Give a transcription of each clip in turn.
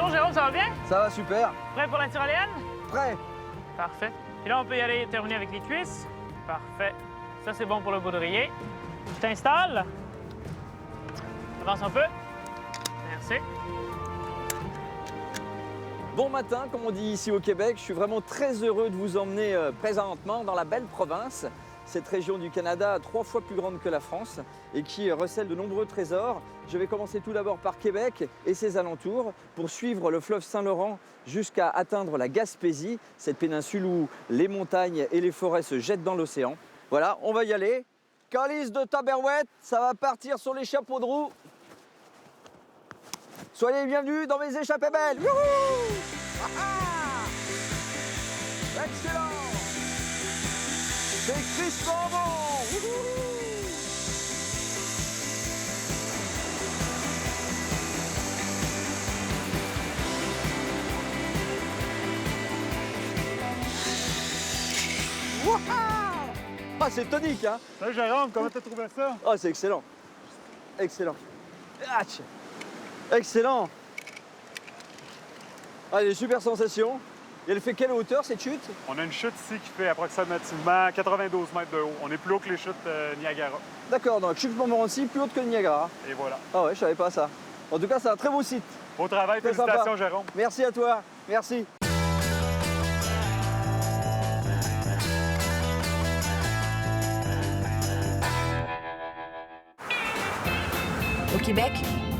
Bonjour Jérôme, ça va bien? Ça va super. Prêt pour la tyrolienne? Prêt. Parfait. Et là, on peut y aller terminer avec les cuisses. Parfait. Ça, c'est bon pour le baudrier. Je t'installe. Avance un peu. Merci. Bon matin, comme on dit ici au Québec. Je suis vraiment très heureux de vous emmener présentement dans la belle province. Cette région du Canada, 3 fois plus grande que la France et qui recèle de nombreux trésors. Je vais commencer tout d'abord par Québec et ses alentours pour suivre le fleuve Saint-Laurent jusqu'à atteindre la Gaspésie, cette péninsule où les montagnes et les forêts se jettent dans l'océan. Voilà, on va y aller. Calice de tabarouette, ça va partir sur les chapeaux de roue. Soyez les bienvenus dans mes échappées belles. Youhou! Excellent! C'est crispant bon! Wouhou! Ah, c'est tonique, hein? Salut Jérôme, comment t'as trouvé ça? Oh, c'est excellent. Excellent. Atch. Excellent. Ah, il y a des super sensations. Et elle fait quelle hauteur, cette chute? On a une chute ici qui fait approximativement 92 mètres de haut. On est plus haut que les chutes Niagara. D'accord, donc chute Montmorency, plus haute que le Niagara. Et voilà. Ah ouais, je savais pas ça. En tout cas, c'est un très beau site. Beau travail, Très félicitations sympa. Jérôme. Merci à toi. Merci. Au Québec,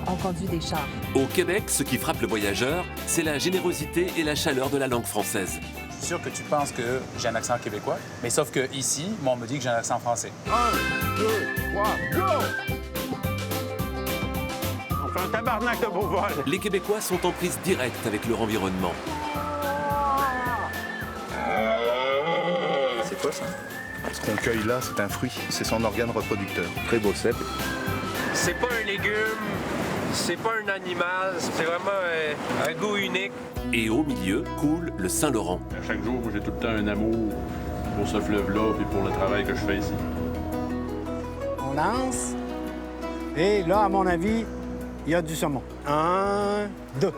on conduit des chars. Au Québec, ce qui frappe le voyageur, c'est la générosité et la chaleur de la langue française. Je suis sûr que tu penses que j'ai un accent québécois, mais sauf que ici, moi, on me dit que j'ai un accent français. 1, 2, 3, go! On fait un tabarnak de beau vol. Les Québécois sont en prise directe avec leur environnement. C'est quoi ça? Ce qu'on cueille là, c'est un fruit. C'est son organe reproducteur. Très beau cèpe. C'est pas un légume, c'est pas un animal, c'est vraiment un goût unique. Et au milieu coule le Saint-Laurent. À chaque jour, j'ai tout le temps un amour pour ce fleuve-là et pour le travail que je fais ici. On lance. Et là, à mon avis, il y a du saumon. 1, 2.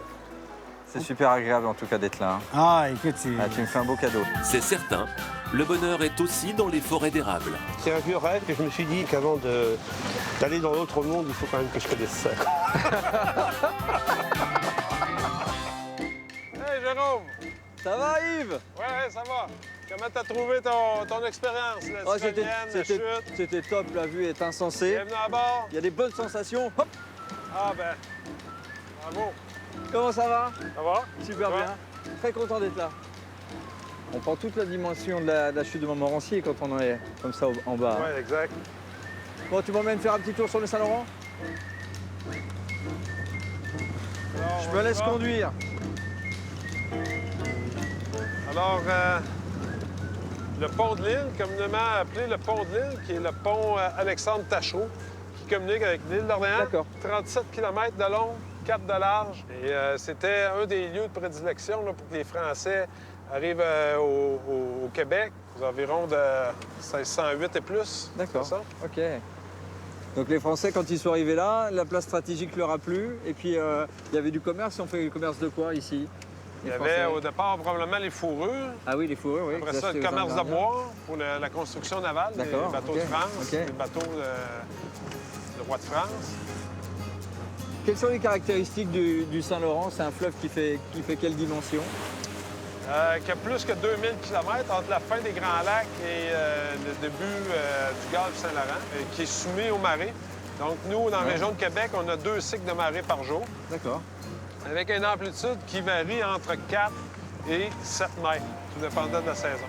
C'est super agréable en tout cas d'être là. Ah, écoute, c'est... Ah, tu me fais un beau cadeau. C'est certain, le bonheur est aussi dans les forêts d'érable. C'est un vieux rêve que je me suis dit qu'avant d'aller dans l'autre monde, il faut quand même que je connaisse ça. Hey Jérôme! Ça va, Yves? Ouais, ça va. Comment t'as trouvé ton expérience, la Oh, tyrolienne, la chute? c'était top, la vue est insensée. Bienvenue à bord. Il y a des bonnes sensations. Hop! Ah ben, bravo. Comment ça va? Ça va? Super Ça va? bien. Très content d'être là. On prend toute la dimension de la chute de Montmorency quand on est comme ça en bas. Ouais, exact. Bon, tu m'emmènes faire un petit tour sur le Saint-Laurent? Alors, Je on me y laisse va. conduire. Alors, le pont de l'île, communément appelé le pont de l'île, qui est le pont Alexandre Tachereau, qui communique avec l'île d'Orléans. D'accord. 37 km de long, 4 de large. Et c'était un des lieux de prédilection là, pour que les Français arrivent au Québec, aux environs de 1608 et plus. D'accord. C'est ça? OK. Donc les Français, quand ils sont arrivés là, la place stratégique leur a plu. Et puis, il y avait du commerce. On fait du commerce de quoi ici? Il y Les avait Français. au départ probablement les fourrures. Ah oui, les fourrures, oui. Après Vous ça, achetez le aux commerce de Indiens. bois pour la construction navale, les D'accord, bateaux OK, de France, OK. les bateaux de roi de France. Quelles sont les caractéristiques du Saint-Laurent? C'est un fleuve qui fait quelle dimension? Qui a plus que 2000 km entre la fin des Grands Lacs et le début du golfe Saint-Laurent, qui est soumis aux marées. Donc, nous, dans la région de Québec, on a 2 cycles de marée par jour, D'accord. avec une amplitude qui varie entre 4 et 7 mètres, tout dépendant de la saison.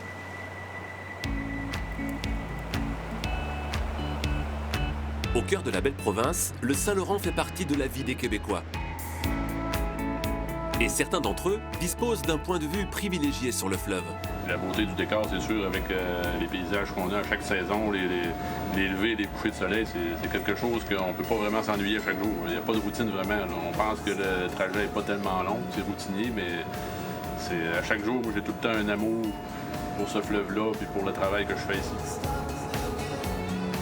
Au cœur de la belle province, le Saint-Laurent fait partie de la vie des Québécois. Et certains d'entre eux disposent d'un point de vue privilégié sur le fleuve. La beauté du décor, c'est sûr, avec les paysages qu'on a à chaque saison, les levées et les couchers de soleil, c'est quelque chose qu'on ne peut pas vraiment s'ennuyer chaque jour. Il n'y a pas de routine vraiment. Là. On pense que le trajet n'est pas tellement long, c'est routinier, mais c'est à chaque jour, j'ai tout le temps un amour pour ce fleuve-là et pour le travail que je fais ici.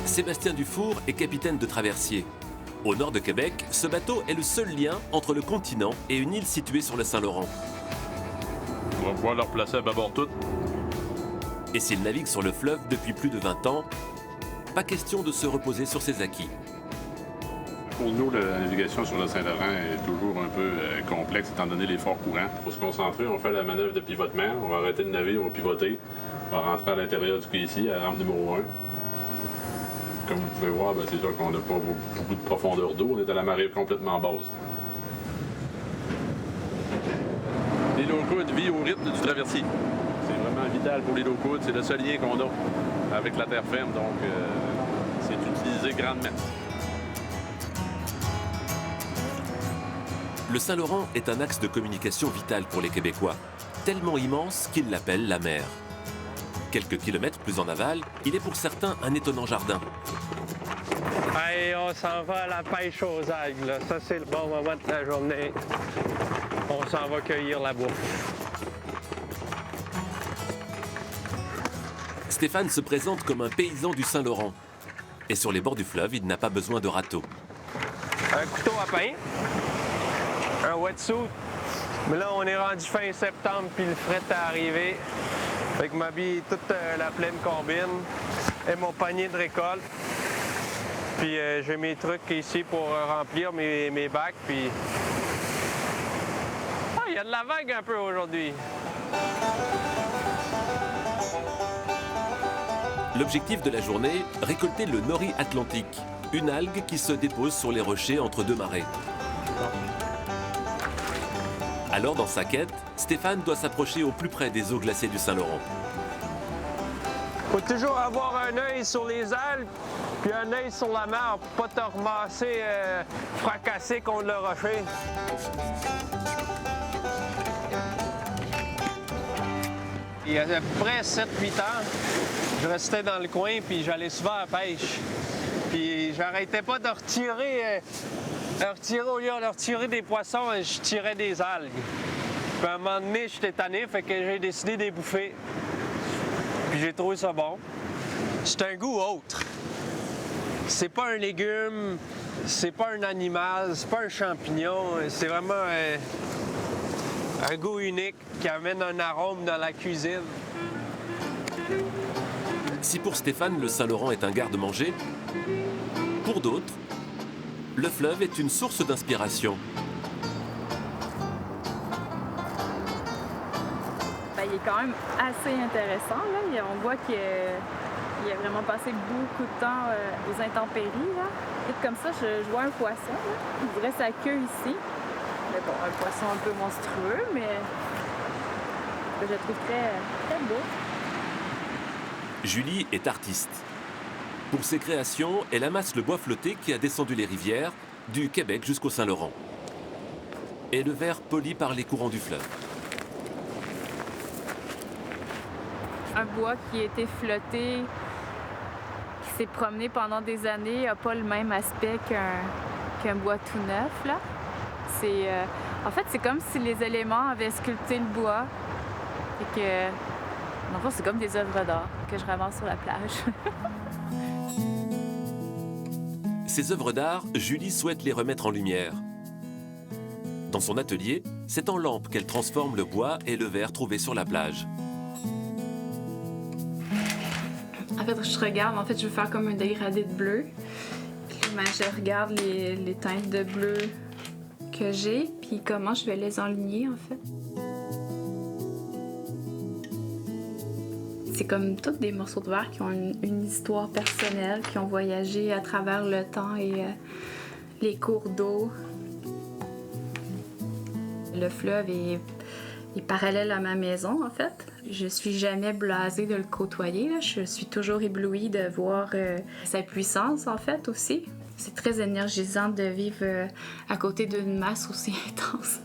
Sébastien Dufour est capitaine de traversier. Au nord de Québec, ce bateau est le seul lien entre le continent et une île située sur le Saint-Laurent. On va pouvoir le replacer à bâbord tout. Et s'il navigue sur le fleuve depuis plus de 20 ans, pas question de se reposer sur ses acquis. Pour nous, la navigation sur le Saint-Laurent est toujours un peu complexe étant donné les forts courants. Il faut se concentrer, on va faire la manœuvre de pivotement, on va arrêter de naviguer, on va pivoter, on va rentrer à l'intérieur du quai ici, à la rampe numéro 1. Comme vous pouvez voir, c'est sûr qu'on n'a pas beaucoup de profondeur d'eau, on est à la marée complètement basse. Les low-coudes vivent au rythme du traversier. C'est vraiment vital pour les low-coudes, c'est le seul lien qu'on a avec la terre ferme, donc c'est utilisé grandement. Le Saint-Laurent est un axe de communication vital pour les Québécois, tellement immense qu'ils l'appellent la mer. Quelques kilomètres plus en aval, il est pour certains un étonnant jardin. Hey, on s'en va à la pêche aux algues, là. Ça, c'est le bon moment de la journée. On s'en va cueillir la bouffe. Stéphane se présente comme un paysan du Saint-Laurent. Et sur les bords du fleuve, il n'a pas besoin de râteau. Un couteau à pain, un wetsuit. Mais là, on est rendu fin septembre, puis le fret est arrivé. Fait que m'habille toute la pleine combine et mon panier de récolte. Puis j'ai mes trucs ici pour remplir mes bacs, puis... Ah, il y a de la vague un peu aujourd'hui. L'objectif de la journée, récolter le nori atlantique, une algue qui se dépose sur les rochers entre deux marées. Alors, dans sa quête, Stéphane doit s'approcher au plus près des eaux glacées du Saint-Laurent. Faut toujours avoir un œil sur les algues, puis un œil sur la mer pour pas te ramasser fracassé contre le rocher. Il y a à peu près 7-8 ans, je restais dans le coin, puis j'allais souvent à la pêche. Puis j'arrêtais pas de retirer, au lieu de retirer des poissons, je tirais des algues. Puis à un moment donné, j'étais tanné, fait que j'ai décidé de les bouffer. Puis j'ai trouvé ça bon. C'est un goût autre. C'est pas un légume, c'est pas un animal, c'est pas un champignon. C'est vraiment un goût unique qui amène un arôme dans la cuisine. Si pour Stéphane, le Saint-Laurent est un garde-manger, pour d'autres, le fleuve est une source d'inspiration. Il est quand même assez intéressant. Là. On voit qu'il a vraiment passé beaucoup de temps aux intempéries. Là. Et comme ça, je vois un poisson. Là. Il dirait sa queue ici. Mais bon, un poisson un peu monstrueux, mais je le trouve très, très beau. Julie est artiste. Pour ses créations, elle amasse le bois flotté qui a descendu les rivières, du Québec jusqu'au Saint-Laurent. Et le verre poli par les courants du fleuve. Un bois qui a été flotté, qui s'est promené pendant des années, n'a pas le même aspect qu'un bois tout neuf. Là. En fait, c'est comme si les éléments avaient sculpté le bois. Et que, en fait, c'est comme des œuvres d'art que je ramasse sur la plage. Ces œuvres d'art, Julie souhaite les remettre en lumière. Dans son atelier, c'est en lampe qu'elle transforme le bois et le verre trouvés sur la plage. En fait, je veux faire comme un dégradé de bleu. Puis, je regarde les teintes de bleu que j'ai, puis comment je vais les enligner, en fait. C'est comme tous des morceaux de verre qui ont une histoire personnelle, qui ont voyagé à travers le temps et les cours d'eau. Le fleuve est parallèle à ma maison, en fait. Je suis jamais blasée de le côtoyer. Là. Je suis toujours éblouie de voir sa puissance, en fait, aussi. C'est très énergisant de vivre à côté d'une masse aussi intense.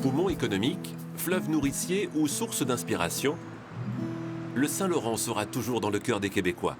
Poumon économique, fleuve nourricier ou source d'inspiration, le Saint-Laurent sera toujours dans le cœur des Québécois.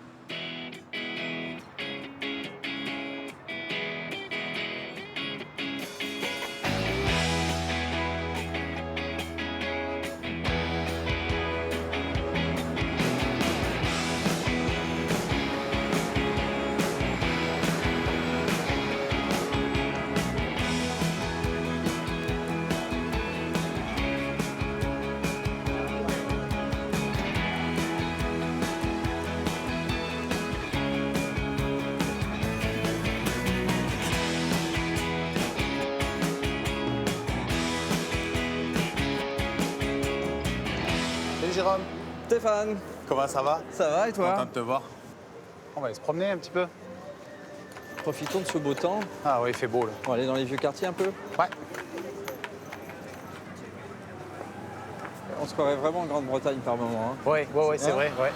Jérôme. Stéphane. Comment ça va? Ça va et toi? Content de te voir. On va aller se promener un petit peu. Profitons de ce beau temps. Ah oui, il fait beau là. On va aller dans les vieux quartiers un peu. Ouais. On se croirait vraiment en Grande-Bretagne par moment. Hein. Oui, c'est vrai. Ouais.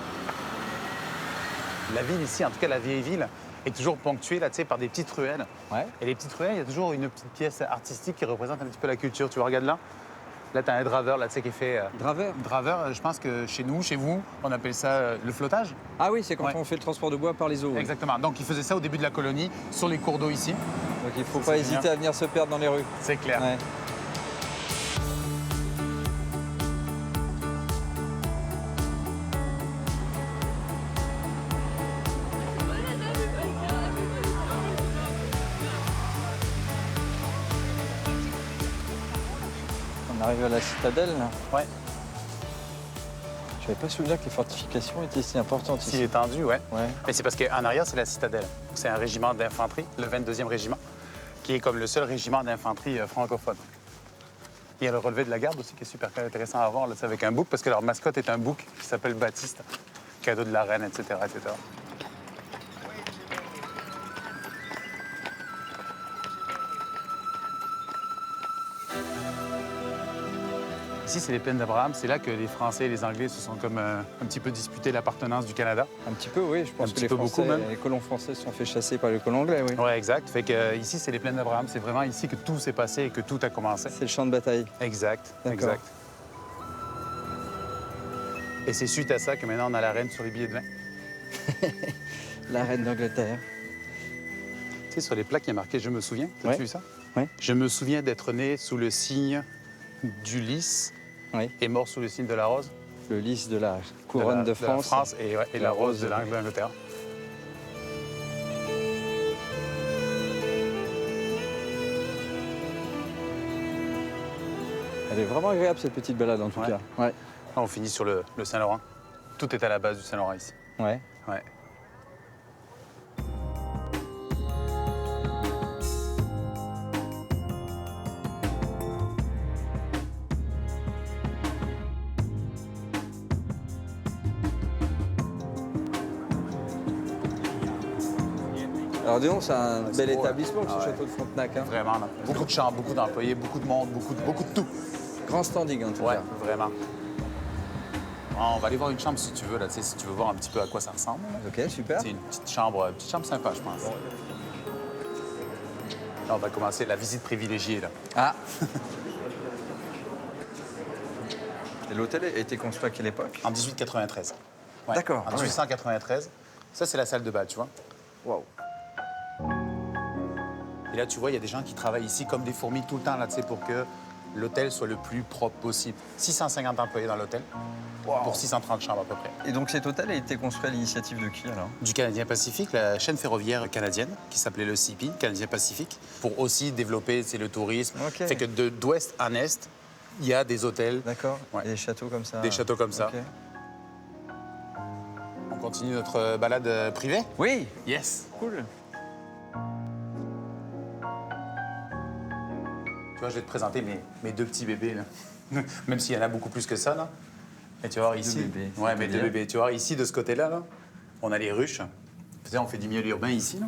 La ville ici, en tout cas la vieille ville, est toujours ponctuée là, par des petites ruelles. Ouais. Et les petites ruelles, il y a toujours une petite pièce artistique qui représente un petit peu la culture. Tu vois, regarde là. Là, tu as un draveur là, qui est fait. Draveur? Draveur, je pense que chez nous, chez vous, on appelle ça le flottage. Ah oui, c'est quand Ouais. on fait le transport de bois par les eaux. Oui. Exactement. Donc, ils faisaient ça au début de la colonie, sur les cours d'eau ici. Donc il ne faut Ça, pas c'est hésiter bien. à venir se perdre dans les rues. C'est clair. Ouais. On arrive à la citadelle là. Ouais. Je n'avais pas souvenir que les fortifications étaient si importantes Si ici. étendu, ouais. Ouais. Mais c'est parce qu'en arrière, c'est la citadelle. C'est un régiment d'infanterie, le 22e régiment, qui est comme le seul régiment d'infanterie francophone. Il y a le relevé de la garde aussi qui est super intéressant à voir, là, avec un bouc, parce que leur mascotte est un bouc qui s'appelle Baptiste, cadeau de la reine, etc. etc. Ici, c'est les plaines d'Abraham. C'est là que les Français et les Anglais se sont comme un petit peu disputé l'appartenance du Canada. Un petit peu, oui. Je pense Un que petit les peu Français, beaucoup, même. les colons français se sont fait chasser par les colons anglais, oui. Ouais, exact. Fait que ici, c'est les plaines d'Abraham. C'est vraiment ici que tout s'est passé et que tout a commencé. C'est le champ de bataille. Exact, D'accord. exact. Et c'est suite à ça que maintenant on a la reine sur les billets de vin. La reine d'Angleterre. Tu sais, sur les plaques, il y a marqué « Je me souviens ». T'as Ouais. vu ça? Ouais. Je me souviens d'être né sous le signe du lys Oui. et mort sous le signe de la rose. Le lys de la couronne de la France. et, ouais, et la rose de l'Angleterre. Elle est vraiment agréable cette petite balade en tout Ouais. cas. Ouais. Là, on finit sur le Saint-Laurent. Tout est à la base du Saint-Laurent ici. Ouais. Ouais. Alors disons, c'est un c'est bel beau, établissement, hein. ce Ah ouais. château de Frontenac. Hein. Vraiment, là. Beaucoup de chambres, beaucoup d'employés, beaucoup de monde, beaucoup de tout. Grand standing en tout Ouais, cas. vraiment. On va aller voir une chambre si tu veux, là, tu sais, si tu veux voir un petit peu à quoi ça ressemble. là. Ok, super. C'est une petite chambre sympa, je pense. Là, on va commencer la visite privilégiée, là. Ah. Et l'hôtel a été construit à quelle époque? En 1893. Ouais, D'accord, En ah ouais. 1893. Ça, c'est la salle de bal, tu vois. Waouh. Et là, tu vois, il y a des gens qui travaillent ici comme des fourmis tout le temps, là, tu sais, pour que l'hôtel soit le plus propre possible. 650 employés dans l'hôtel, pour 630 chambres à peu près. Et donc cet hôtel a été construit à l'initiative de qui alors? Du Canadien Pacifique, la chaîne ferroviaire canadienne, qui s'appelait le CP, Canadien Pacifique, pour aussi développer le tourisme. Ok. Fait que d'ouest en est, il y a des hôtels, D'accord. Ouais. Et des châteaux comme ça. des châteaux comme ça. Ok. On continue notre balade privée? Oui. Yes! Cool. Tu vois, je vais te présenter mes deux petits bébés, là. Même s'il y en a beaucoup plus que ça, là. Et tu vas voir ici. bébés, Ouais, mes deux c'est-à-dire bébés. Tu vas voir ici, de ce côté-là, là, on a les ruches. Tu sais, on fait du miel urbain ici, là.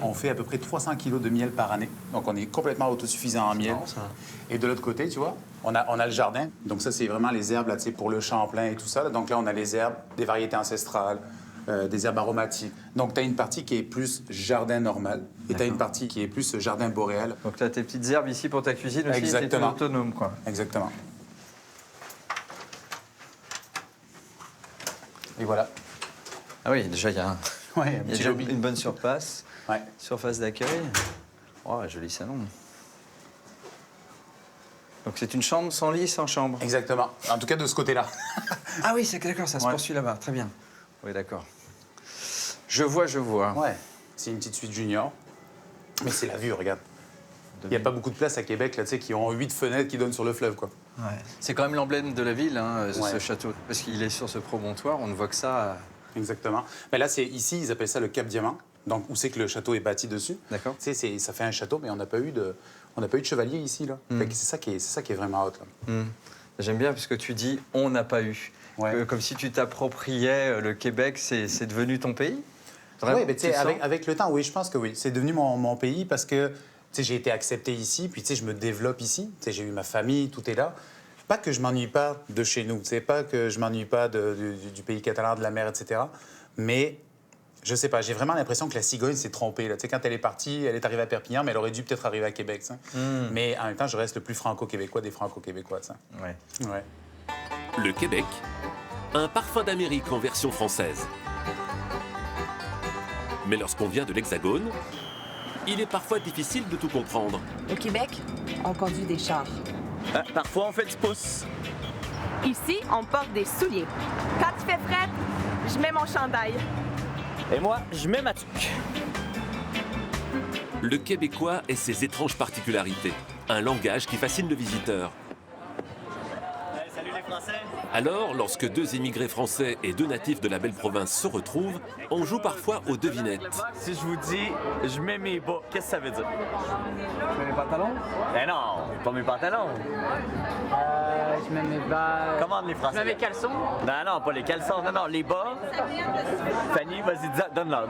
On fait à peu près 300 kilos de miel par année. Donc, on est complètement autosuffisant en miel. marrant, ça. Et de l'autre côté, tu vois, on a le jardin. Donc, ça, c'est vraiment les herbes, là, tu sais, pour le Champlain et tout ça. Là. Donc, là, on a les herbes, des variétés ancestrales, des herbes aromatiques. Donc, tu as une partie qui est plus jardin normal. Et tu as une partie qui est plus jardin boréal. Donc tu as tes petites herbes ici pour ta cuisine aussi. Exactement. T'es autonome quoi. Exactement. Et voilà. Ah oui, déjà il y a, Ouais, un il y a petit déjà lobby. une bonne surface. Ouais. Surface d'accueil. Oh, joli salon. Donc c'est une chambre sans lit, sans chambre. Exactement. En tout cas, de ce côté-là. Ah oui, c'est d'accord, ça se Ouais. poursuit là-bas. Très bien. Oui, d'accord. Je vois, je vois. Ouais. C'est une petite suite junior. Mais c'est la vue, regarde. Il n'y a pas beaucoup de places à Québec, là, tu sais, qui ont 8 fenêtres qui donnent sur le fleuve, quoi. Ouais. C'est quand même l'emblème de la ville, hein, ce Ouais. château. Parce qu'il est sur ce promontoire, on ne voit que ça. Exactement. Mais là, c'est ici, ils appellent ça le Cap Diamant. Donc, où c'est que le château est bâti dessus. D'accord. Tu sais, ça fait un château, mais on n'a pas eu de chevalier ici, là. Fait que c'est ça qui est vraiment hot, là. J'aime bien parce que tu dis on n'a pas eu. Ouais. Comme si tu t'appropriais le Québec, c'est devenu ton pays? Oui, mais tu sais, avec le temps, oui, je pense que oui. C'est devenu mon pays parce que tu sais, j'ai été accepté ici, puis tu sais, je me développe ici. Tu sais, j'ai eu ma famille, tout est là. Pas que je m'ennuie pas de chez nous, tu sais, pas que je m'ennuie pas du pays catalan, de la mer, etc. Mais je sais pas, j'ai vraiment l'impression que la cigogne s'est trompée. Là. Tu sais, quand elle est partie, elle est arrivée à Perpignan, mais elle aurait dû peut-être arriver à Québec. Mais en même temps, je reste le plus franco-québécois des franco-québécois. Ouais. Ouais. Le Québec, un parfum d'Amérique en version française. Mais lorsqu'on vient de l'Hexagone, il est parfois difficile de tout comprendre. Au Québec, on conduit des chars. Parfois, on fait du pouce. Ici, on porte des souliers. Quand il fait fret, je mets mon chandail. Et moi, je mets ma tuque. Le québécois et ses étranges particularités. Un langage qui fascine le visiteur. Salut les Français. Alors, lorsque deux immigrés français et deux natifs de la belle province se retrouvent, on joue parfois aux devinettes. Si je vous dis, je mets mes bas, qu'est-ce que ça veut dire? Je mets mes pantalons? Ben non, pas mes pantalons. Je mets mes bas. Commande les Français. Je mets mes caleçons? Non, pas les caleçons, non, les bas. Fanny, vas-y, donne-leur.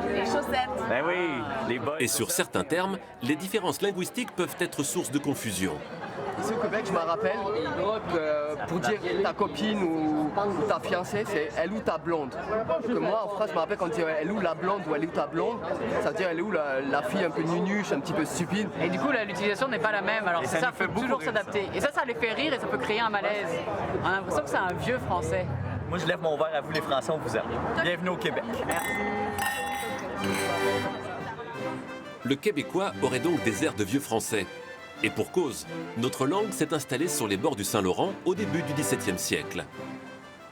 Les chaussettes. Ben oui, les bas. Et sur certains termes, les différences linguistiques peuvent être source de confusion. Ici au Québec, je me rappelle, pour dire ta copine ou ta fiancée, c'est elle ou ta blonde. Que moi, en France, je me rappelle quand on dit elle ou la blonde ou elle ou ta blonde, ça veut dire elle ou la fille un peu nunuche, un petit peu stupide. Et du coup, l'utilisation n'est pas la même. Alors c'est ça, il faut toujours s'adapter. Et ça les fait rire et ça peut créer un malaise. On a l'impression que c'est un vieux français. Moi, je lève mon verre à vous les Français, on vous aime. Bienvenue au Québec. Le québécois aurait donc des airs de vieux français. Et pour cause, notre langue s'est installée sur les bords du Saint-Laurent au début du XVIIe siècle.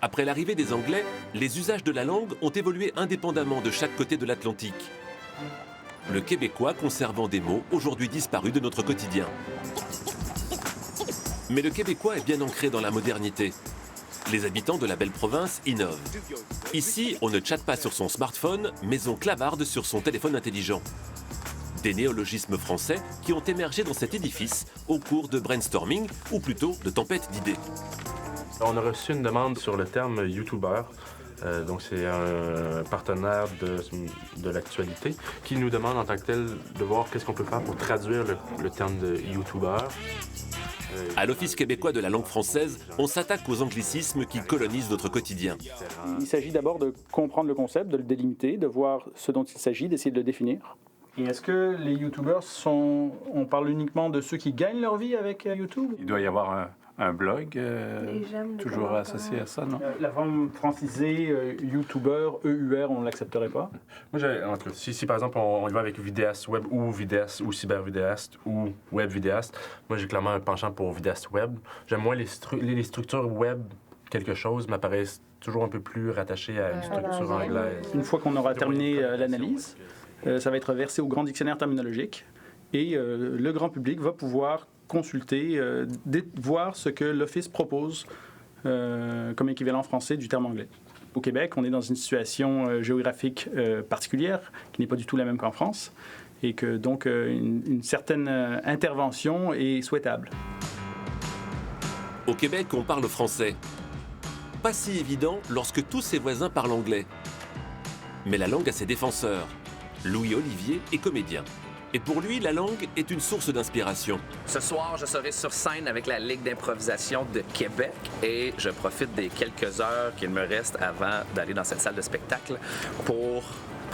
Après l'arrivée des Anglais, les usages de la langue ont évolué indépendamment de chaque côté de l'Atlantique. Le québécois conservant des mots aujourd'hui disparus de notre quotidien. Mais le québécois est bien ancré dans la modernité. Les habitants de la belle province innovent. Ici, on ne chatte pas sur son smartphone, mais on clavarde sur son téléphone intelligent. Des néologismes français qui ont émergé dans cet édifice au cours de brainstorming, ou plutôt de tempête d'idées. On a reçu une demande sur le terme YouTuber. Donc c'est un partenaire de l'actualité qui nous demande en tant que tel de voir qu'est-ce qu'on peut faire pour traduire le terme de YouTuber. À l'Office québécois de la langue française, on s'attaque aux anglicismes qui colonisent notre quotidien. Il s'agit d'abord de comprendre le concept, de le délimiter, de voir ce dont il s'agit, d'essayer de le définir. Et est-ce que les YouTubers on parle uniquement de ceux qui gagnent leur vie avec YouTube? Il doit y avoir un blog toujours associé à ça, non? La forme francisée, YouTuber, EUR, on ne l'accepterait pas? Moi, si par exemple on y va avec vidéaste web ou vidéaste ou cybervidéaste ou web vidéaste, moi j'ai clairement un penchant pour vidéaste web. J'aime moins les structures web, quelque chose m'apparaissent toujours un peu plus rattachées à une structure anglaise. Une fois qu'on aura terminé l'analyse, ça va être versé au grand dictionnaire terminologique et le grand public va pouvoir consulter, voir ce que l'Office propose comme équivalent français du terme anglais. Au Québec, on est dans une situation géographique particulière qui n'est pas du tout la même qu'en France et que donc une certaine intervention est souhaitable. Au Québec, on parle français. Pas si évident lorsque tous ses voisins parlent anglais. Mais la langue a ses défenseurs. Louis Olivier est comédien. Et pour lui, la langue est une source d'inspiration. Ce soir, je serai sur scène avec la Ligue d'improvisation de Québec et je profite des quelques heures qu'il me reste avant d'aller dans cette salle de spectacle pour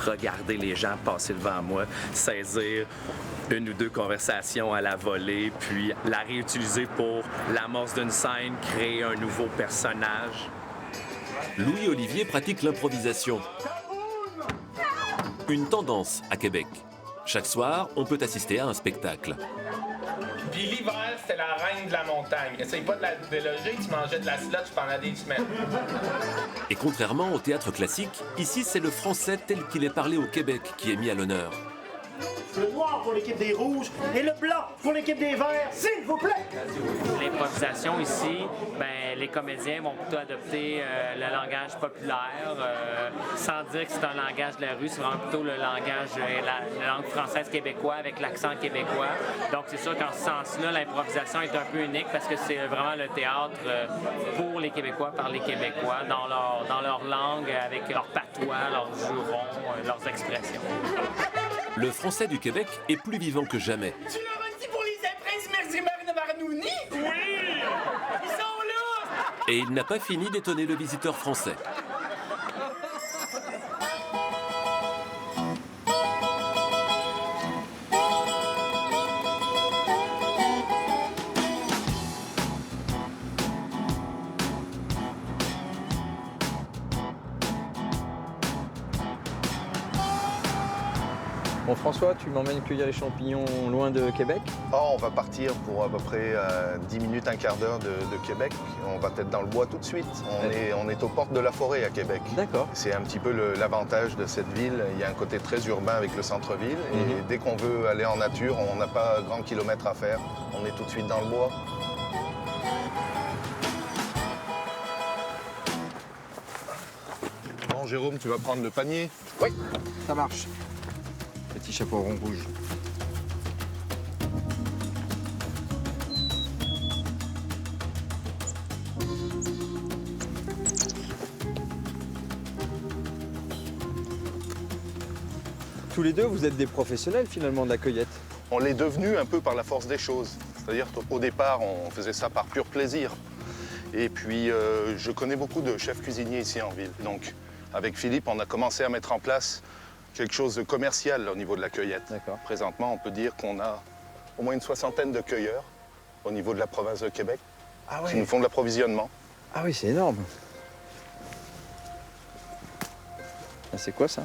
regarder les gens passer devant moi, saisir une ou deux conversations à la volée, puis la réutiliser pour l'amorce d'une scène, créer un nouveau personnage. Louis Olivier pratique l'improvisation. Une tendance à Québec. Chaque soir, on peut assister à un spectacle. Puis l'hiver, c'était la reine de la montagne. Essaye pas de la déloger, tu mangeais de la slotch pendant des semaines. Et contrairement au théâtre classique, ici c'est le français tel qu'il est parlé au Québec qui est mis à l'honneur. le noir pour l'équipe des rouges et le blanc pour l'équipe des verts, s'il vous plaît. L'improvisation ici, ben, les comédiens vont plutôt adopter le langage populaire, sans dire que c'est un langage de la rue, c'est vraiment plutôt le langage, la langue française québécois avec l'accent québécois. Donc c'est sûr qu'en ce sens-là, l'improvisation est un peu unique parce que c'est vraiment le théâtre pour les Québécois, par les Québécois, dans leur langue, avec leurs patois, leurs jurons, leurs expressions. Le français du Québec est plus vivant que jamais. Tu leur as dit pour les princes merci Marnouni? Oui! Ils sont là! Et il n'a pas fini d'étonner le visiteur français. Bon François, tu m'emmènes cueillir les champignons loin de Québec? On va partir pour à peu près 10 minutes, un quart d'heure de Québec. On va être dans le bois tout de suite. On est aux portes de la forêt à Québec. D'accord. C'est un petit peu l'avantage de cette ville. Il y a un côté très urbain avec le centre-ville. Et dès qu'on veut aller en nature, on n'a pas grand kilomètre à faire. On est tout de suite dans le bois. Bon Jérôme, tu vas prendre le panier? Oui, ça marche. Petit chapeau rond rouge. Tous les deux, vous êtes des professionnels finalement de la cueillette. On l'est devenu un peu par la force des choses. C'est-à-dire qu'au départ, on faisait ça par pur plaisir. Et puis, je connais beaucoup de chefs cuisiniers ici en ville. Donc, avec Philippe, on a commencé à mettre en place quelque chose de commercial au niveau de la cueillette. Présentement, on peut dire qu'on a au moins une 60aine de cueilleurs au niveau de la province de Québec qui nous font de l'approvisionnement. Ah oui, c'est énorme. C'est quoi ça?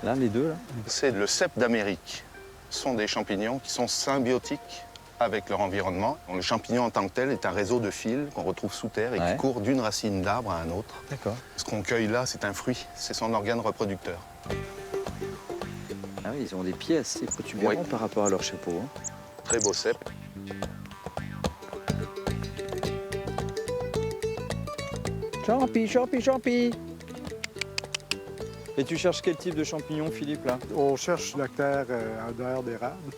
Là, les deux, là? C'est le cèpe d'Amérique. Ce sont des champignons qui sont symbiotiques avec leur environnement. Le champignon en tant que tel est un réseau de fils qu'on retrouve sous terre et qui court d'une racine d'arbre à un autre. D'accord. Ce qu'on cueille là, c'est un fruit, c'est son organe reproducteur. Ah oui, ils ont des pieds assez protubérants par rapport à leur chapeau. Hein. Très beau cèpe. Champi, champi, champi. Et tu cherches quel type de champignon, Philippe, là? On cherche la terre à odeur d'érable.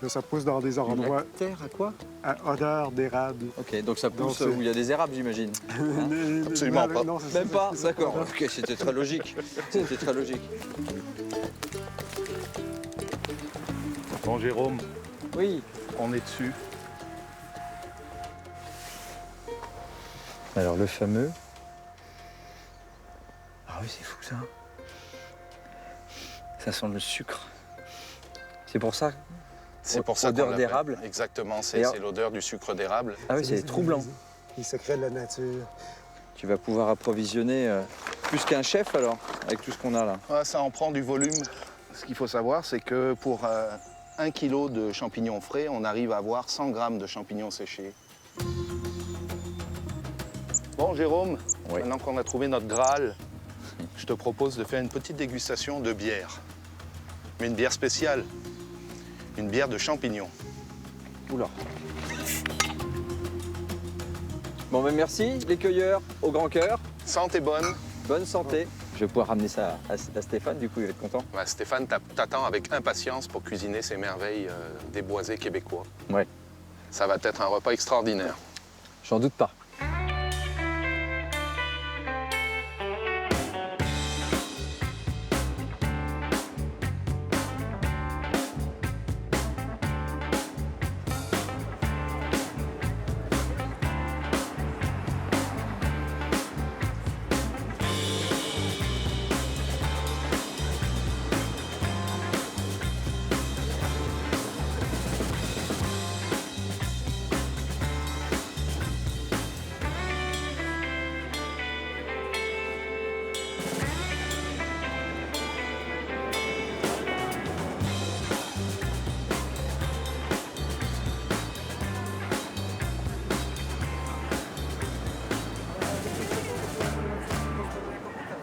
Là, ça pousse dans des endroits... Terre à quoi? À odeur d'érable. OK, donc ça pousse où il y a des érables, j'imagine. Hein? Absolument pas. Non, même pas? D'accord. OK, c'était très logique. C'était très logique. Bon, Jérôme. Oui. On est dessus. Alors, le fameux... Ah oui, c'est fou, ça. Ça sent le sucre. C'est pour ça? C'est pour ça odeur d'érable. Exactement, c'est l'odeur du sucre d'érable. Ah oui, c'est troublant. Les secrets de la nature. Tu vas pouvoir approvisionner plus qu'un chef, alors, avec tout ce qu'on a là. Ah, ça en prend du volume. Ce qu'il faut savoir, c'est que pour 1 kilo de champignons frais, on arrive à avoir 100 grammes de champignons séchés. Bon, Jérôme, maintenant qu'on a trouvé notre Graal, je te propose de faire une petite dégustation de bière. Mais une bière spéciale. Une bière de champignons. Oula. Bon, ben merci, les cueilleurs, au grand cœur. Santé bonne. Bonne santé. Je vais pouvoir ramener ça à Stéphane, du coup, il va être content. Bah, Stéphane t'attend avec impatience pour cuisiner ces merveilles des boisés québécois. Ouais. Ça va être un repas extraordinaire. J'en doute pas.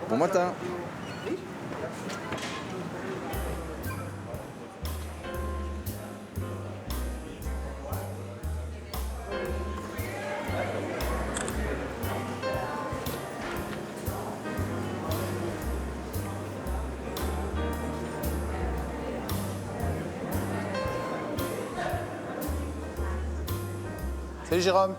Bon matin. Salut Jérôme.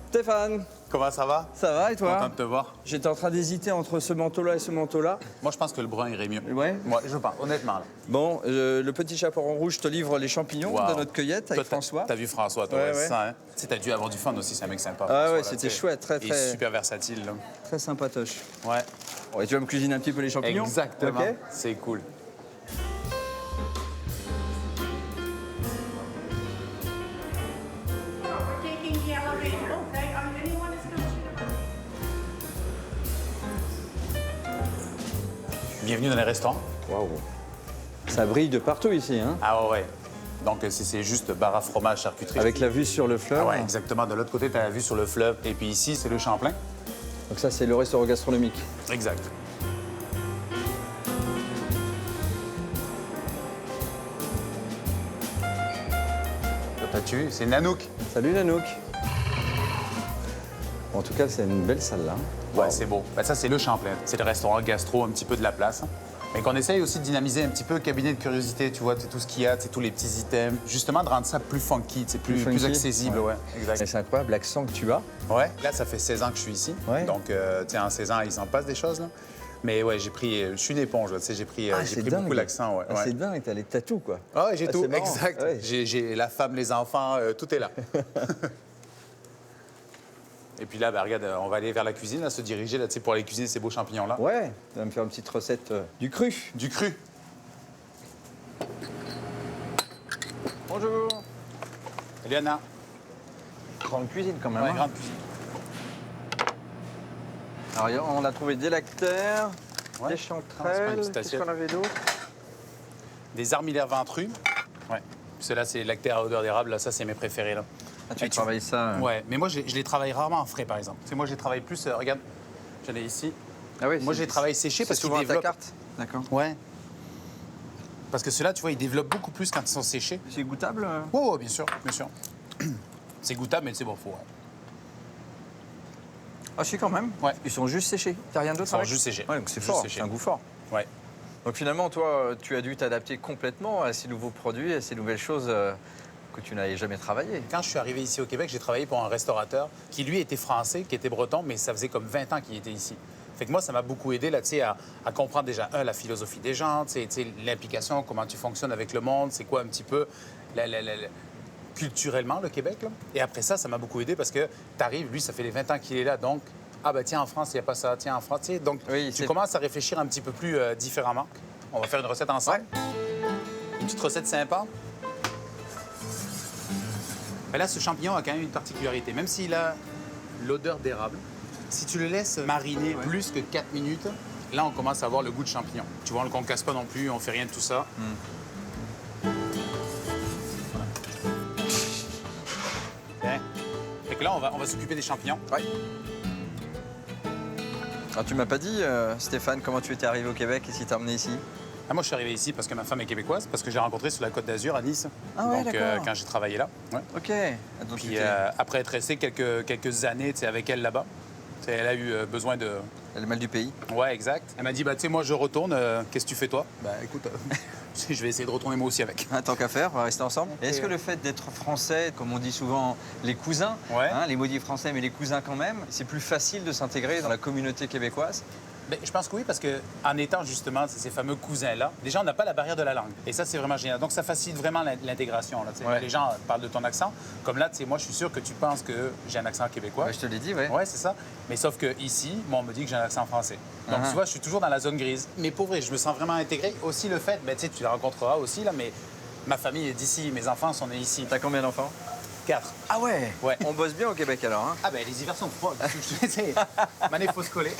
Stéphane. Comment ça va? Ça va et toi? Content de te voir. J'étais en train d'hésiter entre ce manteau-là et ce manteau-là. Moi, je pense que le brun irait mieux. Ouais? Moi, je pense, honnêtement. Là. Bon, le petit chaperon rouge te livre les champignons de notre cueillette avec François. T'as vu François, toi, ouais. c'est ça, hein? Tu sais, t'as dû avoir du fun aussi, c'est un mec sympa. Ah François, ouais, là, c'était t'sais. chouette, très. Il est super versatile, là. Très sympatoche. Ouais. Bon, et tu vas me cuisiner un petit peu les champignons? Exactement. Ok. C'est cool. Bienvenue dans les restaurants. Waouh. Ça brille de partout ici, hein? Ah ouais. Donc, c'est juste bar à fromage, charcuterie. Avec la vue sur le fleuve? Ah ouais, exactement. De l'autre côté, tu as la vue sur le fleuve. Et puis ici, c'est le Champlain. Donc ça, c'est le restaurant gastronomique. Exact. T'as-tu vu? C'est Nanook. Salut Nanook. Bon, en tout cas, c'est une belle salle là. Ouais, c'est beau. Ben, ça, c'est le Champlain. C'est le restaurant gastro, un petit peu de la place. Mais qu'on essaye aussi de dynamiser un petit peu le cabinet de curiosité, tu vois, tout ce qu'il y a, tous les petits items. Justement, de rendre ça plus funky, plus accessible. Ouais, exact. C'est incroyable l'accent que tu as. Ouais, là, ça fait 16 ans que je suis ici. Ouais. Donc, en 16 ans, il s'en passe des choses, là. Mais ouais, je suis une éponge, tu sais, j'ai pris beaucoup l'accent, ouais. C'est dingue, t'as les tatous, quoi. Ah ouais, j'ai tout, marrant. exact. Ouais. J'ai la femme, les enfants, tout est là. Et puis là, ben, regarde, on va aller vers la cuisine, là, se diriger là, pour aller cuisiner ces beaux champignons-là. Ouais, tu vas me faire une petite recette du cru. Du cru. Bonjour. Salut Anna. Grande cuisine quand même. Ouais, hein. grande cuisine. Alors, on a trouvé des lactaires, Ouais. des Ah, c'est pas une chanterelles, petite qu'est-ce assiette. qu'on avait d'autre? Des armillaires ventrues. Ouais. Ceux-là, c'est lactaire à odeur d'érable. Là, ça, c'est mes préférés, là. Ah, tu travailles ça Ouais, mais moi, je les travaille rarement en frais, par exemple. Tu sais, moi, je les travaille plus... regarde, j'en ai ici. Ah oui, Moi, je les travaille séchés parce qu'ils souvent à ta développent... carte. D'accord. Ouais. Parce que ceux-là, tu vois, ils développent beaucoup plus quand ils sont séchés. C'est goûtable? Ouais, bien sûr, bien sûr. C'est goûtable, mais c'est bon, faut... Ah si, quand même. Ouais. Ils sont juste séchés. T'as rien d'autre Ils sont avec? juste séchés. Ouais, donc c'est Juste fort, séchés. c'est un goût fort. Ouais. Donc finalement, toi, tu as dû t'adapter complètement à ces nouveaux produits, à ces nouvelles choses que tu n'avais jamais travaillées. Quand je suis arrivé ici au Québec, j'ai travaillé pour un restaurateur qui, lui, était français, qui était breton, mais ça faisait comme 20 ans qu'il était ici. Fait que moi, ça m'a beaucoup aidé là, à comprendre déjà, la philosophie des gens, l'implication, comment tu fonctionnes avec le monde, c'est quoi un petit peu culturellement le Québec. Là. Et après ça m'a beaucoup aidé parce que tu arrives, lui, ça fait les 20 ans qu'il est là, donc, tiens, en France, il n'y a pas ça, tiens, en France, tu sais. Donc, oui, tu commences à réfléchir un petit peu plus différemment. On va faire une recette ensemble. Ouais. Une petite recette sympa. Mais là, ce champignon a quand même une particularité. Même s'il a l'odeur d'érable, si tu le laisses mariner plus que 4 minutes, là, on commence à avoir le goût de champignon. Tu vois, on ne le concasse pas non plus, on fait rien de tout ça. Bien. Fait que là, on va s'occuper des champignons. Ouais. Alors, tu m'as pas dit, Stéphane, comment tu étais arrivé au Québec et si t'as emmené ici? Ah, moi, je suis arrivé ici parce que ma femme est québécoise, parce que je l'ai rencontrée sur la Côte d'Azur, à Nice. Ah ouais, donc, d'accord. quand j'ai travaillé là. Ouais. OK. Donc, puis après être resté quelques années avec elle là-bas, elle a eu besoin de... Le mal du pays. Ouais, exact. Elle m'a dit, tu sais, moi, je retourne. Qu'est-ce que tu fais, toi? Écoute, je vais essayer de retourner moi aussi avec. Tant qu'à faire, on va rester ensemble. Est-ce que le fait d'être français, comme on dit souvent, les cousins, les maudits français, mais les cousins quand même, c'est plus facile de s'intégrer dans la communauté québécoise? Je pense que oui, parce qu'en étant justement ces fameux cousins-là, déjà, on n'a pas la barrière de la langue. Et ça, c'est vraiment génial. Donc, ça facilite vraiment l'intégration. Les gens parlent de ton accent. Comme là, moi, je suis sûr que tu penses que j'ai un accent québécois. Je te l'ai dit, ouais. Ouais, c'est ça. Mais sauf qu'ici, moi, on me dit que j'ai un accent français. Donc, tu vois, je suis toujours dans la zone grise. Mais pour vrai, je me sens vraiment intégré. Aussi, le fait, tu les rencontreras aussi, là, mais ma famille est d'ici. Mes enfants sont nés ici. T'as combien d'enfants? 4. Ah ouais? On bosse bien au Québec alors, hein? Ah les hivers sont froids. Mané, faut se coller.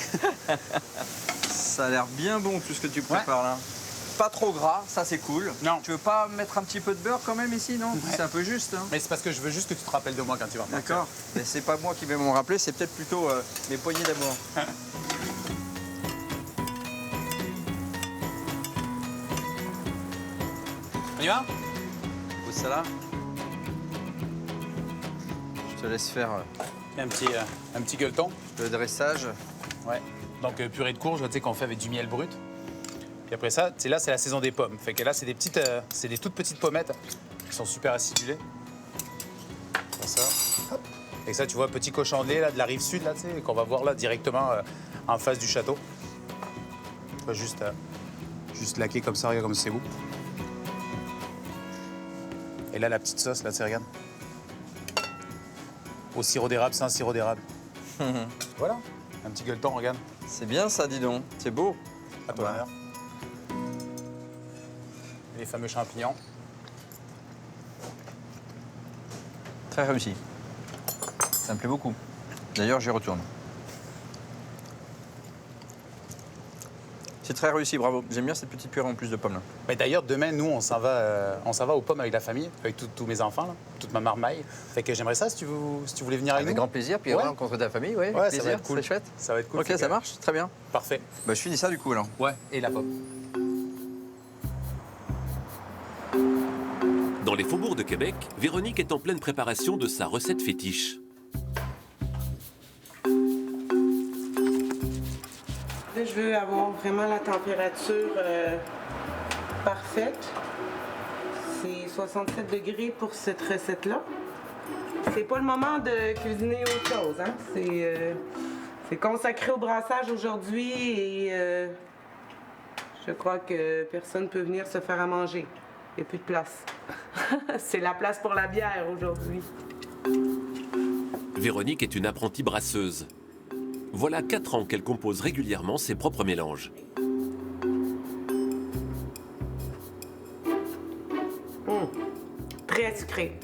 Ça a l'air bien bon tout ce que tu prépares là. Pas trop gras, ça c'est cool. Non. Tu veux pas mettre un petit peu de beurre quand même ici, non? C'est un peu juste. Hein? Mais c'est parce que je veux juste que tu te rappelles de moi quand tu vas. D'accord. Mais c'est pas moi qui vais m'en rappeler, c'est peut-être plutôt mes poignées d'amour. On y va? Pose ça là. Je te laisse faire un petit gueuleton. Le dressage. Ouais. Donc purée de courge, tu sais, qu'on fait avec du miel brut. Puis après ça, là, c'est la saison des pommes. Fait que là, c'est des toutes petites pommettes qui sont super acidulées. Comme ça. Et ça, tu vois, petit cochon de lait là, de la rive sud, là, tu sais, qu'on va voir là directement en face du château. Tu vois, juste laqué comme ça, regarde comme c'est beau. Et là, la petite sauce, là, tu sais, regarde. Au sirop d'érable, sans sirop d'érable. Voilà, un petit gueuleton, regarde. C'est bien ça, dis donc. C'est beau. À ton honneur. Les fameux champignons. Très réussi. Ça me plaît beaucoup. D'ailleurs, j'y retourne. C'est très réussi, bravo. J'aime bien cette petite purée en plus de pommes là. Mais d'ailleurs, demain, nous, on s'en va aux pommes avec la famille, avec tous mes enfants, là, toute ma marmaille. Fait que j'aimerais ça si tu voulais venir avec nous. Avec grand plaisir, puis rencontrer ta famille, ouais, avec plaisir. Ça va être cool. C'est chouette. Ça va être cool. Ok, ça marche, très bien. Parfait. Bah, je finis ça du coup alors. Ouais, et la pomme. Dans les faubourgs de Québec, Véronique est en pleine préparation de sa recette fétiche. Là, je veux avoir vraiment la température parfaite. C'est 67 degrés pour cette recette-là. C'est pas le moment de cuisiner autre chose, hein? C'est consacré au brassage aujourd'hui et je crois que personne ne peut venir se faire à manger. Il n'y a plus de place. C'est la place pour la bière aujourd'hui. Véronique est une apprentie brasseuse. Voilà 4 ans qu'elle compose régulièrement ses propres mélanges. Très sucré.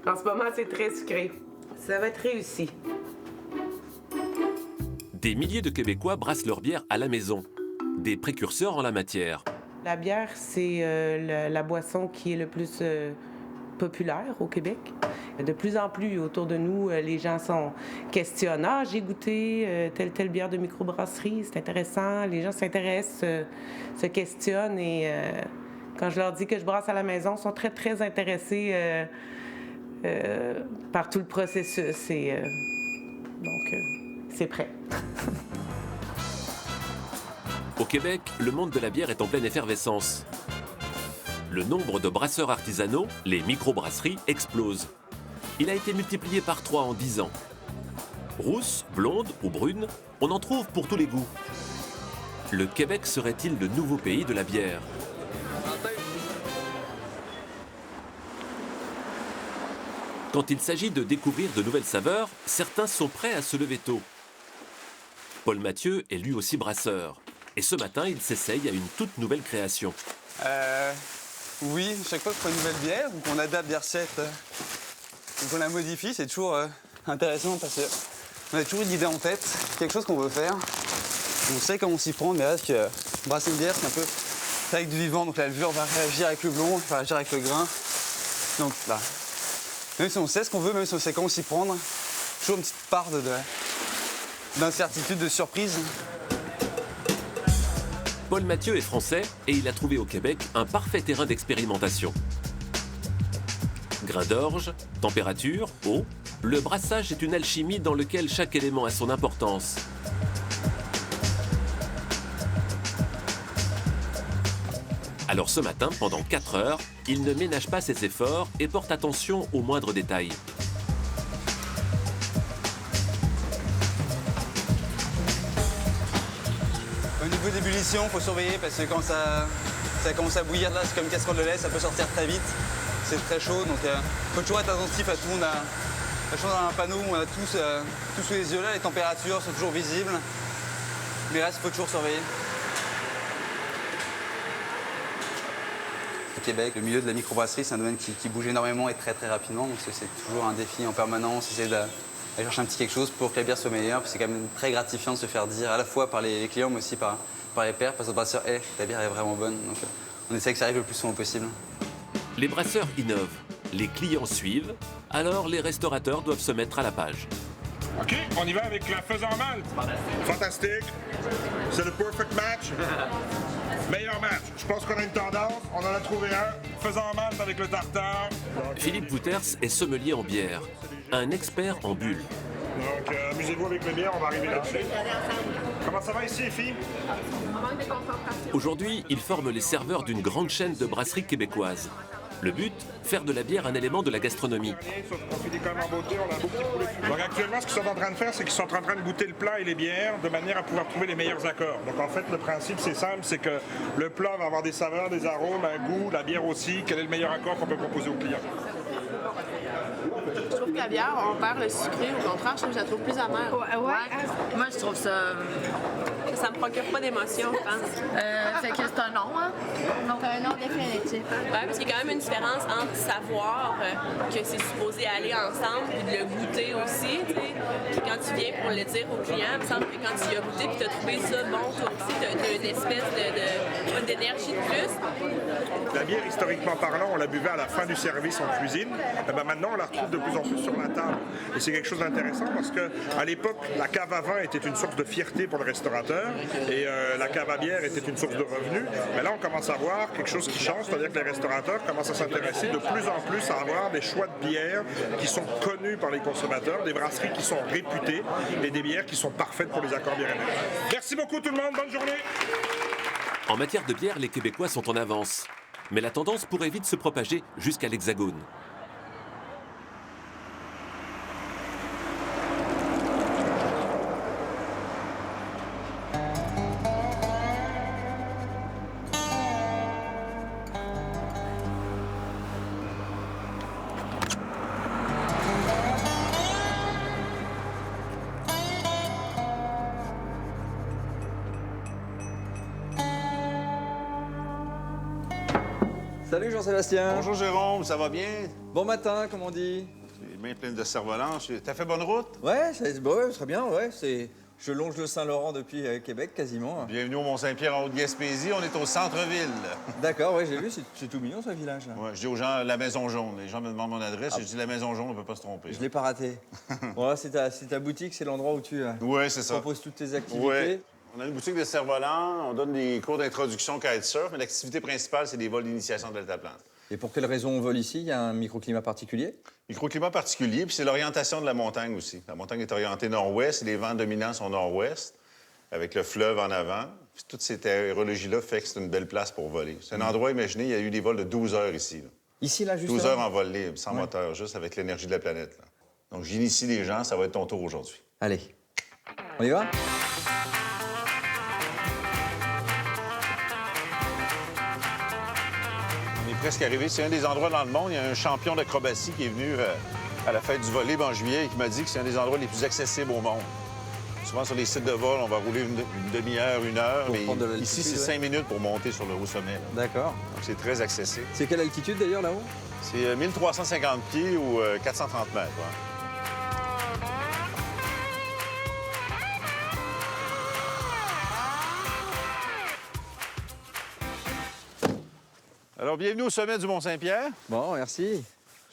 En ce moment, c'est très sucré. Ça va être réussi. Des milliers de Québécois brassent leur bière à la maison. Des précurseurs en la matière. La bière, c'est la boisson qui est le plus populaire au Québec. De plus en plus, autour de nous, les gens sont questionnants. J'ai goûté telle bière de microbrasserie, c'est intéressant. Les gens s'intéressent, se questionnent et quand je leur dis que je brasse à la maison, ils sont très, très intéressés par tout le processus. Et, donc, c'est prêt. Au Québec, le monde de la bière est en pleine effervescence. Le nombre de brasseurs artisanaux, les microbrasseries, explose. Il a été multiplié par 3 en 10 ans. Rousse, blonde ou brune, on en trouve pour tous les goûts. Le Québec serait-il le nouveau pays de la bière? Quand il s'agit de découvrir de nouvelles saveurs, certains sont prêts à se lever tôt. Paul Mathieu est lui aussi brasseur. Et ce matin, il s'essaye à une toute nouvelle création. Oui, chaque fois que je prends une nouvelle bière, donc on adapte des recettes, donc on la modifie, c'est toujours intéressant parce qu'on a toujours une idée en tête, quelque chose qu'on veut faire. On sait comment s'y prendre, mais là, parce que brasser une bière, c'est un peu avec du vivant, donc la levure va réagir avec le blond, va réagir avec le grain. Donc là, même si on sait ce qu'on veut, même si on sait comment s'y prendre, toujours une petite part d'incertitude, de surprise. Paul Mathieu est français et il a trouvé au Québec un parfait terrain d'expérimentation. Grain d'orge, température, eau, le brassage est une alchimie dans laquelle chaque élément a son importance. Alors ce matin, pendant 4 heures, il ne ménage pas ses efforts et porte attention aux moindres détails. Au niveau d'ébullition, il faut surveiller parce que quand ça commence à bouillir, là, c'est comme une casserole de lait, ça peut sortir très vite. C'est très chaud, donc il faut toujours être attentif à tout. On a la chance d'avoir un panneau où on a tout sous les yeux là, les températures sont toujours visibles. Mais là, il faut toujours surveiller. Au Québec, le milieu de la microbrasserie, c'est un domaine qui bouge énormément et très très rapidement. Donc c'est toujours un défi en permanence, essayer d'aller chercher un petit quelque chose pour que la bière soit meilleure. Puis c'est quand même très gratifiant de se faire dire à la fois par les clients, mais aussi par les pairs, parce que le brasseur, la bière est vraiment bonne. Donc on essaie que ça arrive le plus souvent possible. Les brasseurs innovent, les clients suivent, alors les restaurateurs doivent se mettre à la page. OK, on y va avec la faisan malt. Fantastique. C'est le perfect match. Meilleur match. Je pense qu'on a une tendance. On en a trouvé un. Faisan malt avec le tartare. Philippe Wouters est sommelier en bière, un expert en bulles. Donc, amusez-vous avec les bières, on va arriver là-dessus. Comment ça va ici, les filles? Aujourd'hui, il forme les serveurs d'une grande chaîne de brasseries québécoises. Le but, faire de la bière un élément de la gastronomie. Sauf qu'on finit quand même en beauté, on a un beau petit poulet fumé. Donc actuellement, ce qu'ils sont en train de faire, c'est qu'ils sont en train de goûter le plat et les bières de manière à pouvoir trouver les meilleurs accords. Donc en fait, le principe, c'est simple, c'est que le plat va avoir des saveurs, des arômes, un goût, la bière aussi. Quel est le meilleur accord qu'on peut proposer au client? Je trouve que la bière, on perd le sucré. Au contraire, je trouve que je la trouve plus amère. Ouais. Moi, je trouve ça... Ça me procure pas d'émotion, je pense. Fait que c'est un nom, hein? Donc, un nom définitif. Ouais, parce qu'il y a quand même une différence entre savoir que c'est supposé aller ensemble et de le goûter aussi, tu sais. Puis quand tu viens pour le dire au client, il me semble que quand tu y as goûté et que tu as trouvé ça bon, toi aussi, tu as une espèce d'énergie de plus. La bière, historiquement parlant, on la buvait à la fin du service en cuisine. Et ben maintenant, on la retrouve de plus en plus sur la table. Et c'est quelque chose d'intéressant parce qu'à l'époque, la cave à vin était une source de fierté pour le restaurateur et la cave à bière était une source de revenus. Mais là, on commence à voir quelque chose qui change, c'est-à-dire que les restaurateurs commencent à s'intéresser de plus en plus à avoir des choix de bières qui sont connus par les consommateurs, des brasseries qui sont réputées et des bières qui sont parfaites pour les accords bière énergie. Merci beaucoup tout le monde, bonne journée! En matière de bière, les Québécois sont en avance. Mais la tendance pourrait vite se propager jusqu'à l'Hexagone. Salut Jean-Sébastien. Bonjour Jérôme, ça va bien? Bon matin, comme on dit. Les mains pleines de cerf-volant. T'as fait bonne route? Ouais, très bien, ouais. Je longe le Saint-Laurent depuis Québec, quasiment. Bienvenue au Mont-Saint-Pierre en Haute-Gaspésie. On est au centre-ville. D'accord, ouais, j'ai vu. C'est tout mignon, ce village-là. Ouais, je dis aux gens la Maison Jaune. Les gens me demandent mon adresse. Je dis la Maison Jaune, on peut pas se tromper. Je l'ai pas raté. Bon, là, c'est ta boutique, c'est l'endroit où tu proposes toutes tes activités. Ouais. On a une boutique de cerf-volant. On donne des cours d'introduction kitesurf, mais l'activité principale, c'est des vols d'initiation de deltaplane. Et pour quelle raison on vole ici? Il y a un microclimat particulier? Microclimat particulier, puis c'est l'orientation de la montagne aussi. La montagne est orientée nord-ouest et les vents dominants sont nord-ouest, avec le fleuve en avant. Puis toute cette aérologie-là fait que c'est une belle place pour voler. C'est un endroit, imaginez, il y a eu des vols de 12 heures ici. Là. Ici, là, justement? 12 heures en vol libre, sans moteur, juste avec l'énergie de la planète. Là. Donc j'initie les gens, ça va être ton tour aujourd'hui. Allez, on y va? Presque arrivé. C'est un des endroits dans le monde. Il y a un champion d'acrobatie qui est venu à la fête du vol libre en juillet et qui m'a dit que c'est un des endroits les plus accessibles au monde. Souvent, sur les sites de vol, on va rouler une demi-heure, une heure. Mais ici, c'est 5 minutes pour monter sur le haut sommet. D'accord. Donc, c'est très accessible. C'est quelle altitude, d'ailleurs, là-haut? C'est 1350 pieds ou 430 mètres. Ouais. Alors, bienvenue au sommet du Mont-Saint-Pierre. Bon, merci.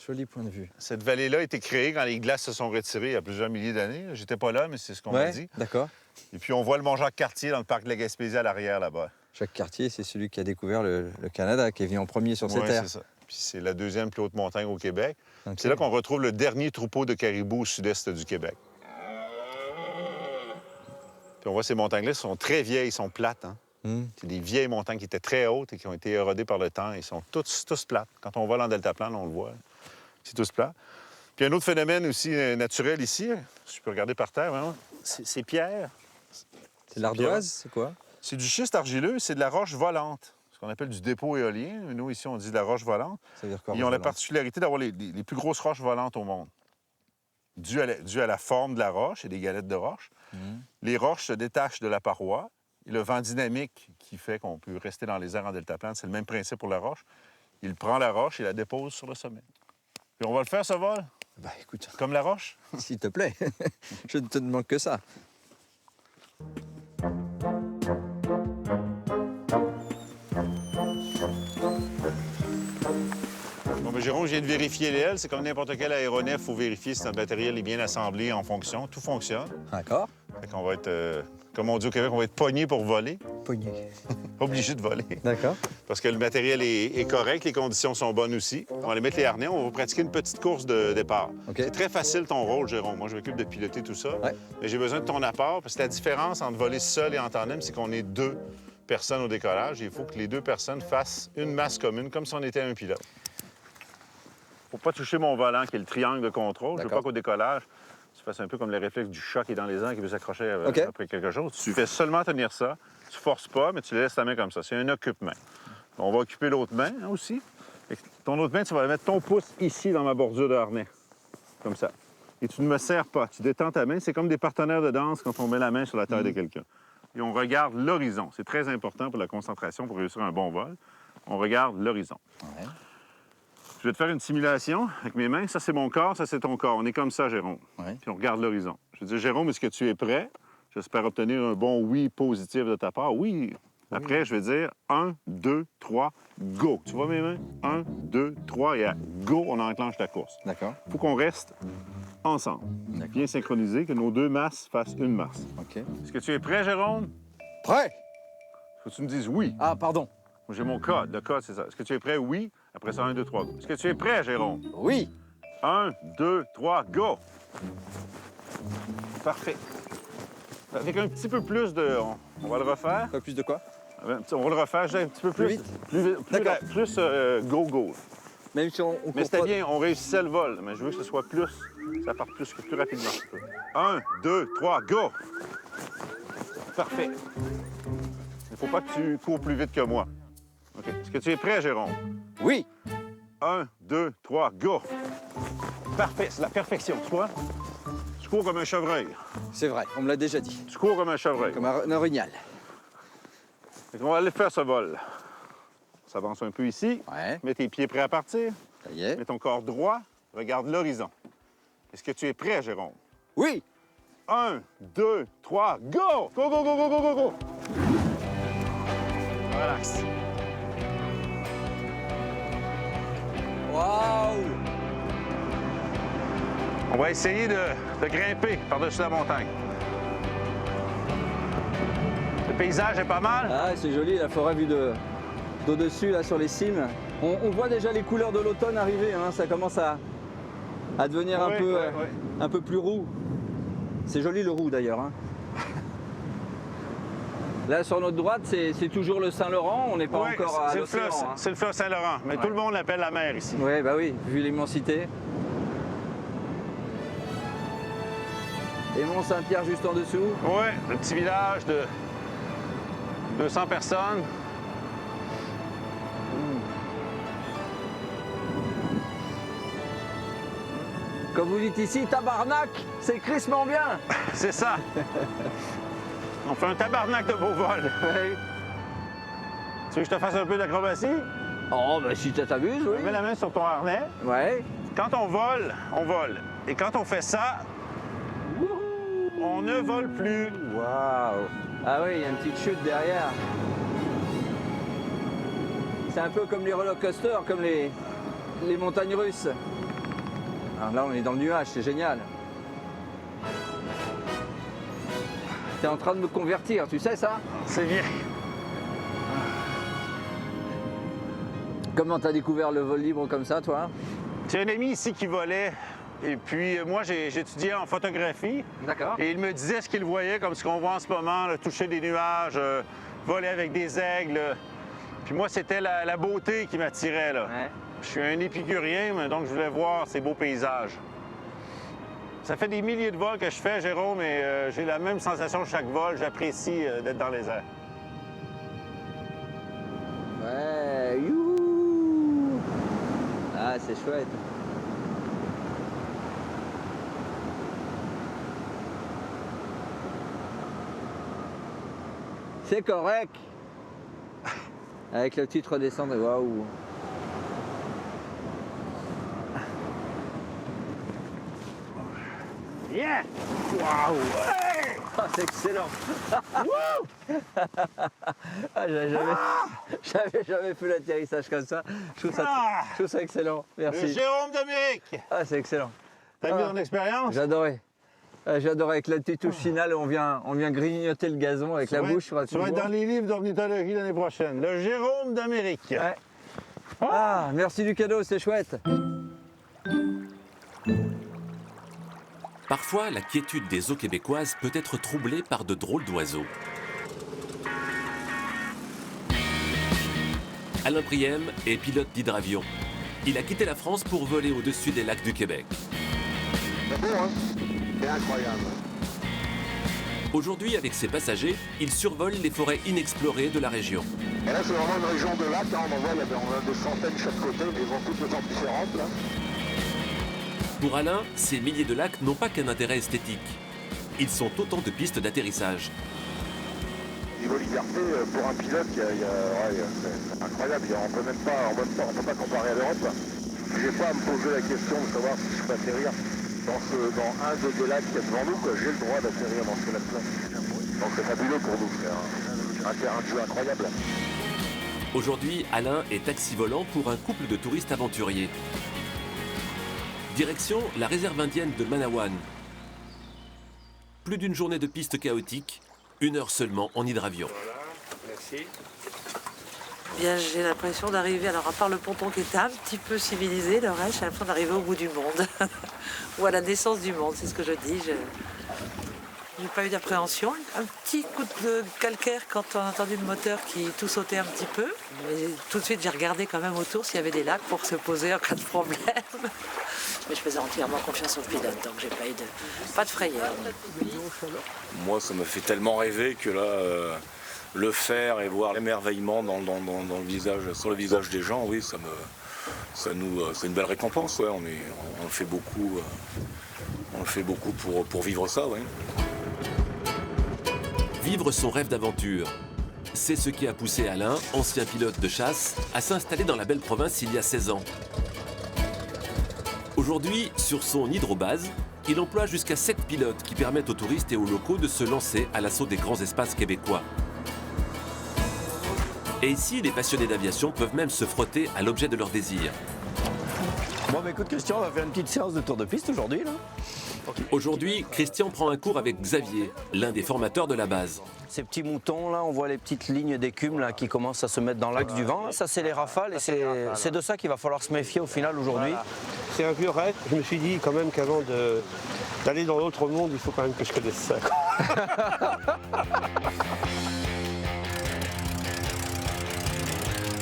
Joli point de vue. Cette vallée-là a été créée quand les glaces se sont retirées il y a plusieurs milliers d'années. J'étais pas là, mais c'est ce qu'on m'a dit. D'accord. Et puis, on voit le Mont-Jacques-Cartier dans le parc de la Gaspésie à l'arrière, là-bas. Jacques Cartier, c'est celui qui a découvert le Canada, qui est venu en premier sur cette terre. C'est ça. Puis c'est la deuxième plus haute montagne au Québec. Okay. C'est là qu'on retrouve le dernier troupeau de caribous au sud-est du Québec. Puis on voit ces montagnes-là, sont très vieilles, sont plates. Hein? C'est des vieilles montagnes qui étaient très hautes et qui ont été érodées par le temps. Ils sont tous plates. Quand on vole en deltaplane, on le voit. C'est tous plat. Puis un autre phénomène aussi naturel ici, si je peux regarder par terre, vraiment, c'est pierre. C'est l'ardoise, c'est quoi? C'est du schiste argileux, c'est de la roche volante, ce qu'on appelle du dépôt éolien. Nous, ici, on dit de la roche volante. Ça veut dire quoi, ils ont la particularité d'avoir les plus grosses roches volantes au monde. Dû à la forme de la roche et des galettes de roche. Les roches se détachent de la paroi. Et le vent dynamique qui fait qu'on peut rester dans les airs en deltaplane, c'est le même principe pour la roche. Il prend la roche et la dépose sur le sommet. Puis on va le faire, ce vol? Ben, écoute... Comme la roche? S'il te plaît. Je ne te demande que ça. Bon, ben, Jérôme, je viens de vérifier les ailes. C'est comme n'importe quel aéronef, il faut vérifier si notre matériel est bien assemblé en fonction. Tout fonctionne. D'accord. Fait qu'on va être... Comme on dit au Québec, on va être pogné pour voler. Pogné. Obligé de voler. D'accord. Parce que le matériel est correct, les conditions sont bonnes aussi. On va aller mettre les harnais, on va pratiquer une petite course de départ. Okay. C'est très facile ton rôle, Jérôme. Moi, je m'occupe de piloter tout ça. Ouais. Mais j'ai besoin de ton apport, parce que la différence entre voler seul et en tandem, c'est qu'on est 2 personnes au décollage. Et il faut que les 2 personnes fassent une masse commune, comme si on était un pilote. faut pas toucher mon volant, qui est le triangle de contrôle. Je veux D'accord. pas qu'au décollage, tu fasses un peu comme le réflexe du chat qui est dans les airs, qui veut s'accrocher OK. après quelque chose. Tu fais seulement tenir ça. Tu forces pas, mais tu laisses ta main comme ça. C'est un occupe-main. On va occuper l'autre main hein, aussi. Et ton autre main, tu vas mettre ton pouce ici dans ma bordure de harnais. Comme ça. Et tu ne me serres pas. Tu détends ta main. C'est comme des partenaires de danse quand on met la main sur la taille de quelqu'un. Et on regarde l'horizon. C'est très important pour la concentration, pour réussir un bon vol. On regarde l'horizon. Ouais. Je vais te faire une simulation avec mes mains. Ça, c'est mon corps, ça, c'est ton corps. On est comme ça, Jérôme. Ouais. Puis on regarde l'horizon. Je vais dire, Jérôme, est-ce que tu es prêt? J'espère obtenir un bon oui positif de ta part. Oui. Après, je vais dire 1, 2, 3, go. Tu vois mes mains? 1, 2, 3 et à go, on enclenche la course. D'accord. Il faut qu'on reste ensemble. Bien synchronisé, que nos deux masses fassent une masse. OK. Est-ce que tu es prêt, Jérôme? Prêt! Faut que tu me dises oui. Ah, pardon. Moi, j'ai mon code. Le code, c'est ça. Est-ce que tu es prêt? Oui. Après ça, 1, 2, 3, go. Est-ce que tu es prêt, Jérôme? Oui. 1, 2, 3, go! Parfait. Avec un petit peu plus de... On va le refaire. Pas plus de quoi? On va le refaire, j'ai un petit peu plus vite? Plus go-go. Même si on Mais c'était bien, on réussissait le vol. Mais je veux que ce soit plus, ça part plus rapidement. 1, 2, 3, go! Parfait. Il ne faut pas que tu cours plus vite que moi. OK. Est-ce que tu es prêt, Jérôme? Oui. 1, 2, 3, go! Parfait, c'est la perfection, tu vois? Tu cours comme un chevreuil. C'est vrai, on me l'a déjà dit. Tu cours comme un chevreuil. Comme un orignal. On va aller faire ce vol. On s'avance un peu ici. Ouais. Mets tes pieds prêts à partir. Ça y est. Mets ton corps droit. Regarde l'horizon. Est-ce que tu es prêt, Jérôme? Oui. 1, 2, 3, go! Go, go, go, go, go, go, go! Relax. Waouh! On va essayer de grimper par-dessus la montagne. Le paysage est pas mal. Ah, c'est joli, la forêt vue d'au-dessus, là, sur les cimes. On voit déjà les couleurs de l'automne arriver, hein. Ça commence à devenir un peu plus roux. C'est joli le roux, d'ailleurs. Hein. Là, sur notre droite, c'est toujours le Saint-Laurent. On n'est pas encore à l'océan. Hein. C'est le fleuve Saint-Laurent, mais tout le monde l'appelle la mer ici. Oui, bah oui, vu l'immensité. Et Mont-Saint-Pierre juste en dessous. Oui, le petit village de 200 personnes. Comme vous dites ici, tabarnak, c'est crissement bien. C'est ça. On fait un tabarnak de beau vol. Oui. Tu veux que je te fasse un peu d'acrobatie? Oh, ben si tu t'amuses, oui. Mets la main sur ton harnais. Ouais. Quand on vole, on vole. Et quand on fait ça, on ne vole plus. Waouh! Ah oui, il y a une petite chute derrière. C'est un peu comme les roller coasters, comme les montagnes russes. Alors là, on est dans le nuage, c'est génial. T'es en train de me convertir, tu sais ça? C'est bien. Comment t'as découvert le vol libre comme ça, toi? J'ai un ami ici qui volait. Et puis, moi, j'étudiais en photographie. D'accord. Et il me disait ce qu'il voyait, comme ce qu'on voit en ce moment, là, toucher des nuages, voler avec des aigles. Puis moi, c'était la beauté qui m'attirait, là. Ouais. Je suis un épicurien, mais donc je voulais voir ces beaux paysages. Ça fait des milliers de vols que je fais, Jérôme, et j'ai la même sensation chaque vol. J'apprécie d'être dans les airs. Ouais, youhou! Ah, c'est chouette. C'est correct. Avec le titre redescendre, waouh. Yeah! Waouh! Ouais! Ah, c'est excellent. Ah, j'avais jamais fait l'atterrissage comme ça. Je trouve ça excellent. Merci. Le Jérôme d'Amérique! Ah, c'est excellent. T'as aimé ton expérience? J'adorais. J'adorais avec la petite touche finale, on vient grignoter le gazon avec la bouche. Tu vas être dans les livres d'ornithologie l'année prochaine. Le Jérôme d'Amérique. Ouais. Ah, merci du cadeau, c'est chouette. Parfois, la quiétude des eaux québécoises peut être troublée par de drôles d'oiseaux. Alain Priem est pilote d'hydravion. Il a quitté la France pour voler au-dessus des lacs du Québec. C'est beau, hein? C'est incroyable. Aujourd'hui, avec ses passagers, il survole les forêts inexplorées de la région. Et là, c'est vraiment une région de lacs. Hein. On en voit, on a des centaines chaque côté. Ils ont toutes de formes différentes, là. Pour Alain, ces milliers de lacs n'ont pas qu'un intérêt esthétique. Ils sont autant de pistes d'atterrissage. Niveau liberté, pour un pilote, c'est incroyable. On peut même pas comparer à l'Europe. Je n'ai pas à me poser la question de savoir si je peux atterrir dans un des lacs qu'il y a devant nous. J'ai le droit d'atterrir dans ce lac-là. Donc c'est fabuleux pour nous. C'est un terrain de jeu incroyable. Aujourd'hui, Alain est taxi volant pour un couple de touristes aventuriers. Direction la réserve indienne de Manawan. Plus d'une journée de piste chaotique, 1 heure seulement en hydravion. Voilà, merci. Bien, j'ai l'impression d'arriver, alors à part le ponton qui est un petit peu civilisé, le reste, j'ai l'impression d'arriver au bout du monde. Ou à la naissance du monde, c'est ce que je dis. J'ai pas eu d'appréhension. Un petit coup de calcaire quand on a entendu le moteur qui tout sautait un petit peu. Mais tout de suite, j'ai regardé quand même autour s'il y avait des lacs pour se poser en cas de problème. Mais je faisais entièrement confiance au pilote, donc j'ai pas de frayeur. Moi, ça me fait tellement rêver que là, le faire et voir l'émerveillement dans le visage, sur le visage des gens, oui, c'est une belle récompense. Ouais. On fait beaucoup, pour vivre ça, ouais. Vivre son rêve d'aventure. C'est ce qui a poussé Alain, ancien pilote de chasse, à s'installer dans la belle province il y a 16 ans. Aujourd'hui, sur son hydrobase, il emploie jusqu'à 7 pilotes qui permettent aux touristes et aux locaux de se lancer à l'assaut des grands espaces québécois. Et ici, les passionnés d'aviation peuvent même se frotter à l'objet de leur désir. Bon, bah écoute, Christian, on va faire une petite séance de tour de piste aujourd'hui, là. Aujourd'hui, Christian prend un cours avec Xavier, l'un des formateurs de la base. Ces petits moutons, là, on voit les petites lignes d'écume là, qui commencent à se mettre dans l'axe du vent. Ça, c'est les rafales et c'est de ça qu'il va falloir se méfier au final aujourd'hui. Voilà. C'est un vieux rêve. Je me suis dit quand même qu'avant d'aller dans l'autre monde, il faut quand même que je connaisse ça.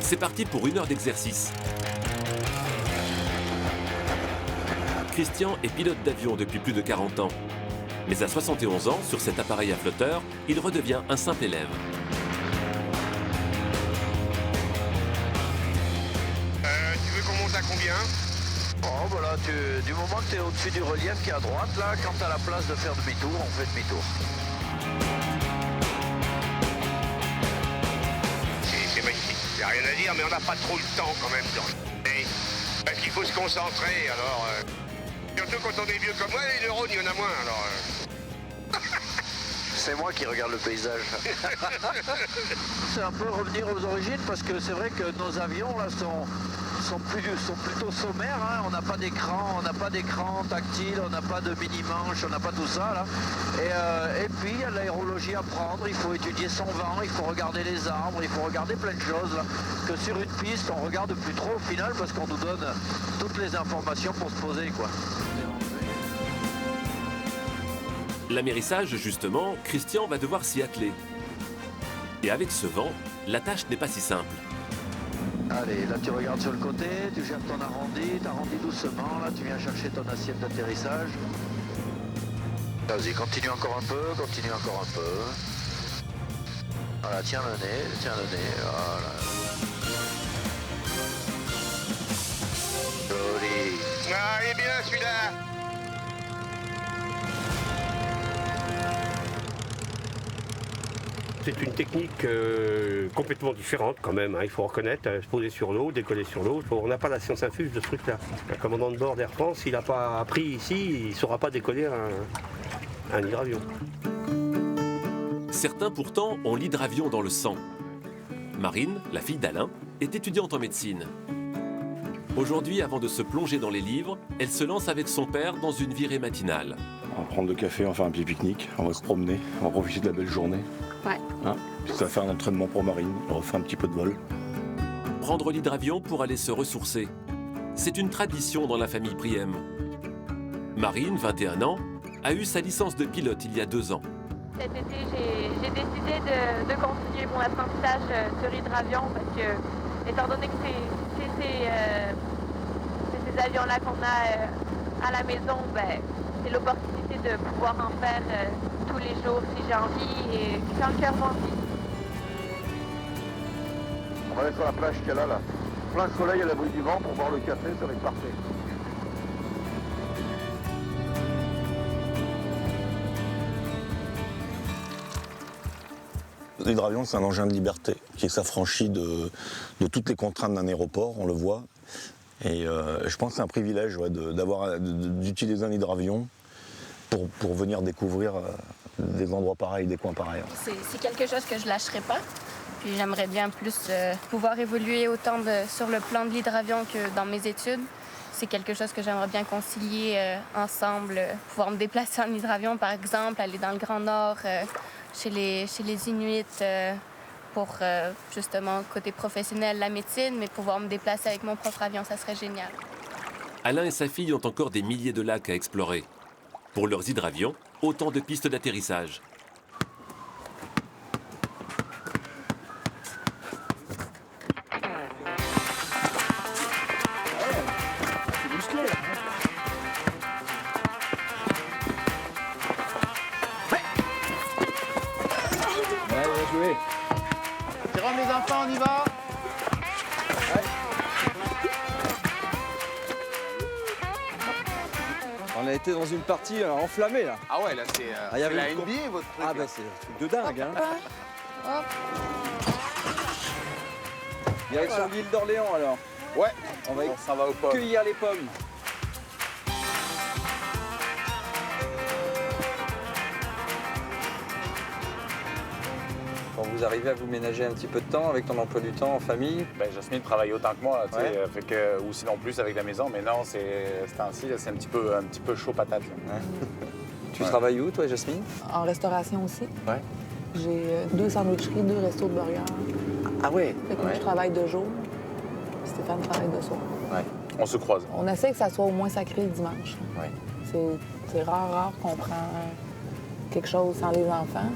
C'est parti pour 1 heure d'exercice. Christian est pilote d'avion depuis plus de 40 ans. Mais à 71 ans, sur cet appareil à flotteur, il redevient un simple élève. Tu veux qu'on monte à combien? Oh, voilà, du moment que tu es au-dessus du relief qui est à droite, là, quand tu as la place de faire demi-tour, on fait demi-tour. C'est magnifique, il n'y a rien à dire, mais on n'a pas trop le temps quand même. Parce qu'il faut se concentrer, alors... Surtout quand on est vieux comme moi, les neurones, il y en a moins, alors... C'est moi qui regarde le paysage. C'est un peu revenir aux origines, parce que c'est vrai que nos avions, là, sont plutôt sommaires, hein. On n'a pas d'écran tactile, on n'a pas de mini-manche, on n'a pas tout ça, là. Et puis, il y a de l'aérologie à prendre, il faut étudier son vent, il faut regarder les arbres, il faut regarder plein de choses, là, que sur une piste, on regarde plus trop au final, parce qu'on nous donne toutes les informations pour se poser, quoi. L'amérissage, justement, Christian va devoir s'y atteler. Et avec ce vent, la tâche n'est pas si simple. Allez, là tu regardes sur le côté, tu gères ton arrondi, t'arrondis doucement, là tu viens chercher ton assiette d'atterrissage. Vas-y, continue encore un peu, Voilà, tiens le nez, voilà. Joli. Ah, il est bien celui-là. C'est une technique complètement différente quand même, hein, il faut reconnaître, se poser sur l'eau, décoller sur l'eau. On n'a pas la science infuse de ce truc-là. Un commandant de bord d'Air France, s'il n'a pas appris ici, il ne saura pas décoller un hydravion. Certains pourtant ont l'hydravion dans le sang. Marine, la fille d'Alain, est étudiante en médecine. Aujourd'hui, avant de se plonger dans les livres, elle se lance avec son père dans une virée matinale. On va prendre le café, on va faire un petit pique-nique, on va se promener, on va profiter de la belle journée. Ouais. Hein, ça va faire un entraînement pour Marine, on refait un petit peu de vol. Prendre l'hydravion pour aller se ressourcer. C'est une tradition dans la famille Priem. Marine, 21 ans, a eu sa licence de pilote il y a 2 ans. Cet été, j'ai décidé de continuer mon apprentissage sur hydravion parce que, étant donné que ces avions-là qu'on a à la maison, ben, c'est l'opportunité de pouvoir en faire tous les jours si j'ai envie et quand le cœur m'envie. On va aller sur la plage qu'il y a là. Plein soleil à l'abri du vent pour boire le café, ça va être parfait. L'hydravion, c'est un engin de liberté qui s'affranchit de toutes les contraintes d'un aéroport, on le voit. Et je pense que c'est un privilège d'utiliser un hydravion pour venir découvrir des endroits pareils, des coins pareils. C'est quelque chose que je lâcherai pas. Puis j'aimerais bien plus pouvoir évoluer autant sur le plan de l'hydravion que dans mes études. C'est quelque chose que j'aimerais bien concilier ensemble, pouvoir me déplacer en hydravion par exemple, aller dans le Grand Nord, chez les Inuits pour justement côté professionnel la médecine, mais pouvoir me déplacer avec mon propre avion, ça serait génial. Alain et sa fille ont encore des milliers de lacs à explorer. Pour leurs hydravions, autant de pistes d'atterrissage. Jérôme, les enfants, on y va. On a été dans une partie enflammée là. Ah ouais, là c'est y avait la une NBA votre truc. Ah bah c'est un truc de dingue hein. Hop. Direction l'île d'Orléans alors. Ouais, on va s'en va aux pommes. cueillir les pommes. Quand vous arrivez à vous ménager un petit peu de temps avec ton emploi du temps en famille? Jasmine travaille autant que moi, Ouais. fait que, ou sinon plus avec la maison, mais non, c'est ainsi, c'est un petit peu chaud patate. Là. Tu travailles où toi Jasmine? En restauration aussi. Ouais. J'ai 2 sandwicheries, 2 restos de burgers. Ah ouais? Fait que moi, je travaille de jour. Stéphane travaille de soir. Ouais. On se croise. On essaie que ça soit au moins sacré le dimanche. Ouais. C'est rare qu'on prend quelque chose sans les enfants.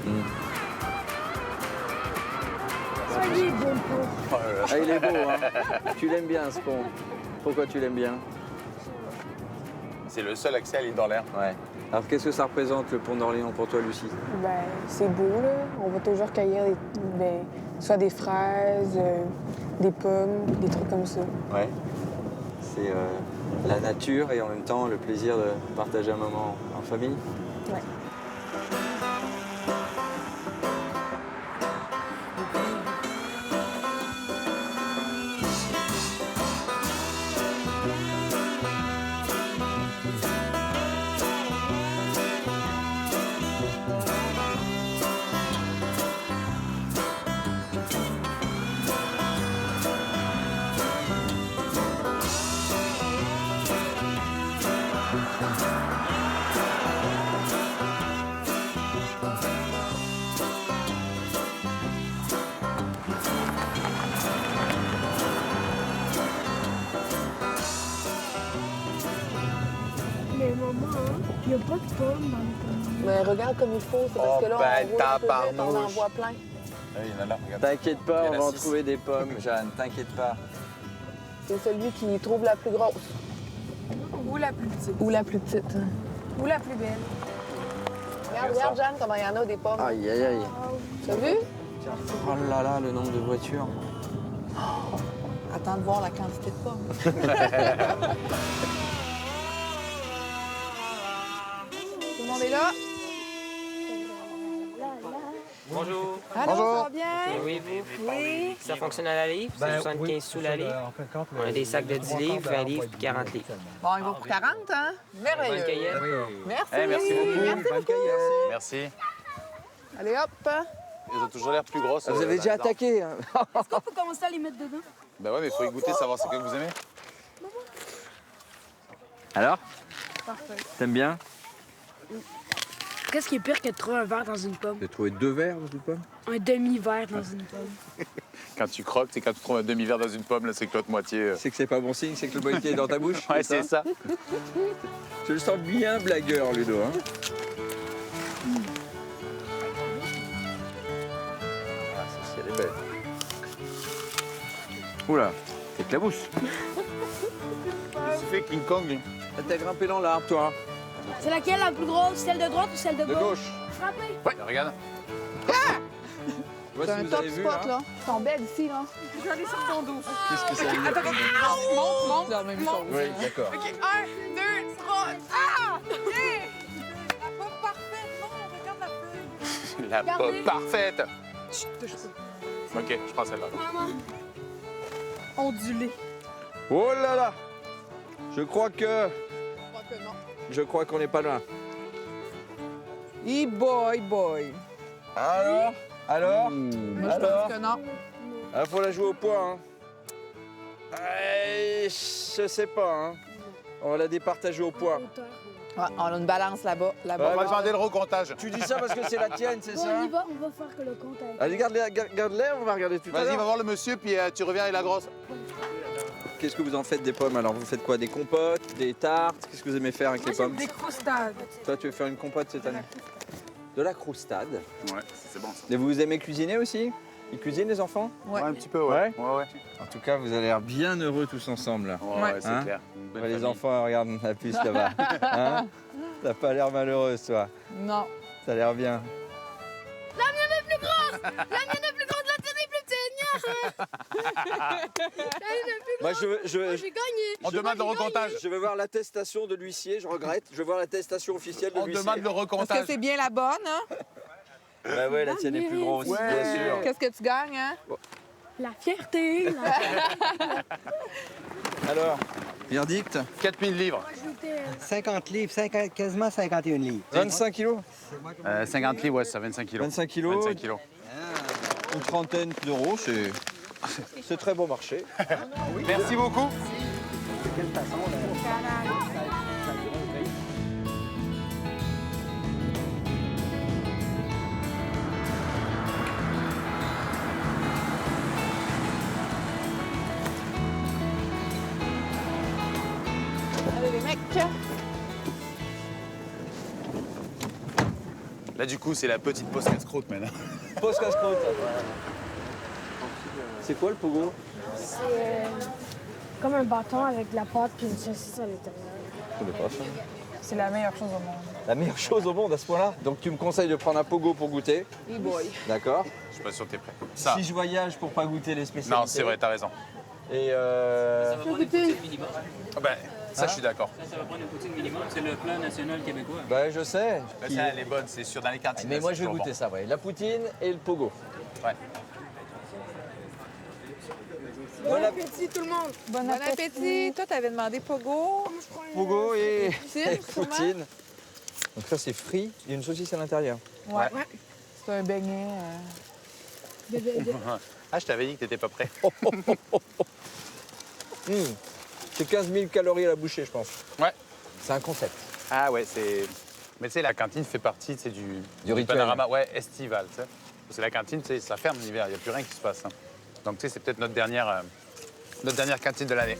Il est beau, beau. Ah, il est beau hein. Tu l'aimes bien ce pont. Pourquoi tu l'aimes bien? C'est le seul accès à l'île d'Orléans. Ouais. Alors qu'est-ce que ça représente le pont d'Orléans pour toi Lucie? Ben, c'est beau, là. On va toujours cueillir soit des fraises, des pommes, des trucs comme ça. Ouais. C'est la nature et en même temps le plaisir de partager un moment en famille. Ouais. Mais maman, il n'y a pas de pommes dans le pommes. Mais regarde comme il faut, c'est parce que là, on roule un peu vite, on en voit plein. Il y en a là, regarde. T'inquiète pas, Il y en on a va en 6. trouver des pommes, Jeanne, t'inquiète pas. C'est celui qui trouve la plus grosse. Ou la plus petite. Ou la plus petite. Ou la plus belle. Regarde, Jeanne, comment il y en a des pommes. Aïe, aïe, aïe. Tu as vu? Oh là là, le nombre de voitures. Attends de voir la quantité de pommes. Tout le monde est là? Bonjour. Allô, ça va bien? Oui, Oui. ça fonctionne à la livre, c'est 75 sous la livre. On a des sacs de 10 livres, 20 livres puis 40 livres. Bon, il va pour 40, hein? Merveilleux. Bonne cueillette. Merci. Merci beaucoup. Merci beaucoup. Merci. Allez, hop. Ils ont toujours l'air plus grosses. Vous avez déjà attaqué hein. Est-ce qu'on peut commencer à les mettre dedans? Ben ouais, mais il faut y goûter, savoir ce que vous aimez. Alors? Parfait. T'aimes bien? Qu'est-ce qui est pire que de trouver un verre dans une pomme? J'ai trouvé 2 verres dans une pomme. Un demi-verre dans une pomme. Quand tu croques, c'est quand tu trouves un demi-verre dans une pomme, là, c'est que l'autre moitié. C'est que c'est pas bon signe, c'est que le boîtier est dans ta bouche. Ouais, c'est ça. Je le sens bien blagueur, Ludo. Hein. Ah, celle-ci, elle est belle. Oula, t'éclabousses. fais King Kong. T'as grimpé dans l'arbre, toi. C'est laquelle la plus grosse? Celle de droite ou celle de De gauche? gauche. Frappez! Ouais, regarde. Moi, T'as si un vous top avez vu, spot, là. là. Ils sont belles ici, là. Je vais aller sur ton dos. Qu'est-ce que ça veut dire? Attends, monte. C'est la même chose. Oui, d'accord. OK, 1, 2, 3. Ah! Hey! La pomme parfaite. Non, regarde la feuille. La Regardez. pomme parfaite. Chut, touche pas. OK, je prends celle-là. Maman. Ondulé. Oh là là! Je crois que... Je crois que non. Je crois qu'on n'est pas loin. Boy. Alors? Alors? Moi, je pense que non. Ah, faut la jouer au poids, hein. Je sais pas, hein. On va la départager au poids. Ouais, on a une balance là-bas. Ouais, On va demander le recomptage. Tu dis ça parce que c'est la tienne, c'est Bon, ça? on va faire que le compte avec. Allez, garde-les, on va regarder tout à Vas-y, l'heure. va voir le monsieur, puis tu reviens avec la grosse. Qu'est-ce que vous en faites des pommes alors? Vous faites quoi? Des compotes, des tartes? Qu'est-ce que vous aimez faire avec les pommes? Des croustades. Toi, tu veux faire une compote cette année? De la croustade. Ouais, c'est bon ça. Et vous aimez cuisiner aussi? Ils cuisinent les enfants? Ouais, un petit peu, ouais. Ouais. En tout cas, vous avez l'air bien heureux tous ensemble. Là. Ouais, c'est Hein? clair. Une belle Les famille. enfants, regarde la puce là-bas. Hein? T'as pas l'air malheureuse, toi. Non. Ça a l'air bien. La mienne est plus grosse! La mienne est plus grosse, la tienne est plus petite! La mienne est plus Moi, grosse! je Moi, j'ai gagné! On demande le recomptage. Je veux voir l'attestation de l'huissier, je regrette. Je veux voir l'attestation officielle de On l'huissier. demande le Est-ce que recomptage. c'est bien la bonne, hein? Bah ouais, la tienne est plus grosse, Ouais. bien sûr. Qu'est-ce que tu gagnes, hein? La fierté! Alors, verdict? 4000 livres. 50 livres, quasiment 51 livres. 25 kilos? 50 livres, ouais, c'est ça, 25 kilos. 25 kilos. 25 kilos. Une trentaine d'euros, c'est très bon marché. Merci beaucoup. Allez, les mecs. Là, du coup, c'est la petite pause casse-croûte maintenant. Pause casse-croûte. C'est quoi le pogo? C'est comme un bâton avec de la pâte puis une saucisse à l'intérieur. Je connais pas ça. C'est la meilleure chose au monde. La meilleure chose au monde à ce point-là. Donc tu me conseilles de prendre un pogo pour goûter. Hey boy. D'accord. Je suis pas sûr que t'es prêt. Si je voyage pour pas goûter les spécialités. Non, c'est vrai, t'as raison. Et Je peux goûter? Ah ben, ça, je suis d'accord. Ça va prendre une poutine minimum, c'est le plat national québécois. Bah je sais. Ben, ça, elle est bonne, c'est sûr, dans les cantines. Mais là, moi c'est je vais toujours goûter bon. ça, ouais. La poutine et le pogo. Ouais. Bon appétit, tout le monde! Bon appétit. Toi, t'avais demandé pogo. Pogo et Poutine, sûrement. poutine. Donc ça c'est frit, il y a une saucisse à l'intérieur. Ouais. C'est un beignet. Ah, je t'avais dit que t'étais pas prêt. C'est 15 000 calories à la bouchée, je pense. Ouais. C'est un concept. Ah ouais, c'est... Mais tu sais, la cantine fait partie du rituel. panorama estival, tu sais. Parce que la cantine, tu sais, ça ferme l'hiver, il n'y a plus rien qui se passe. Hein. Donc, tu sais, c'est peut-être notre dernière cantine de l'année.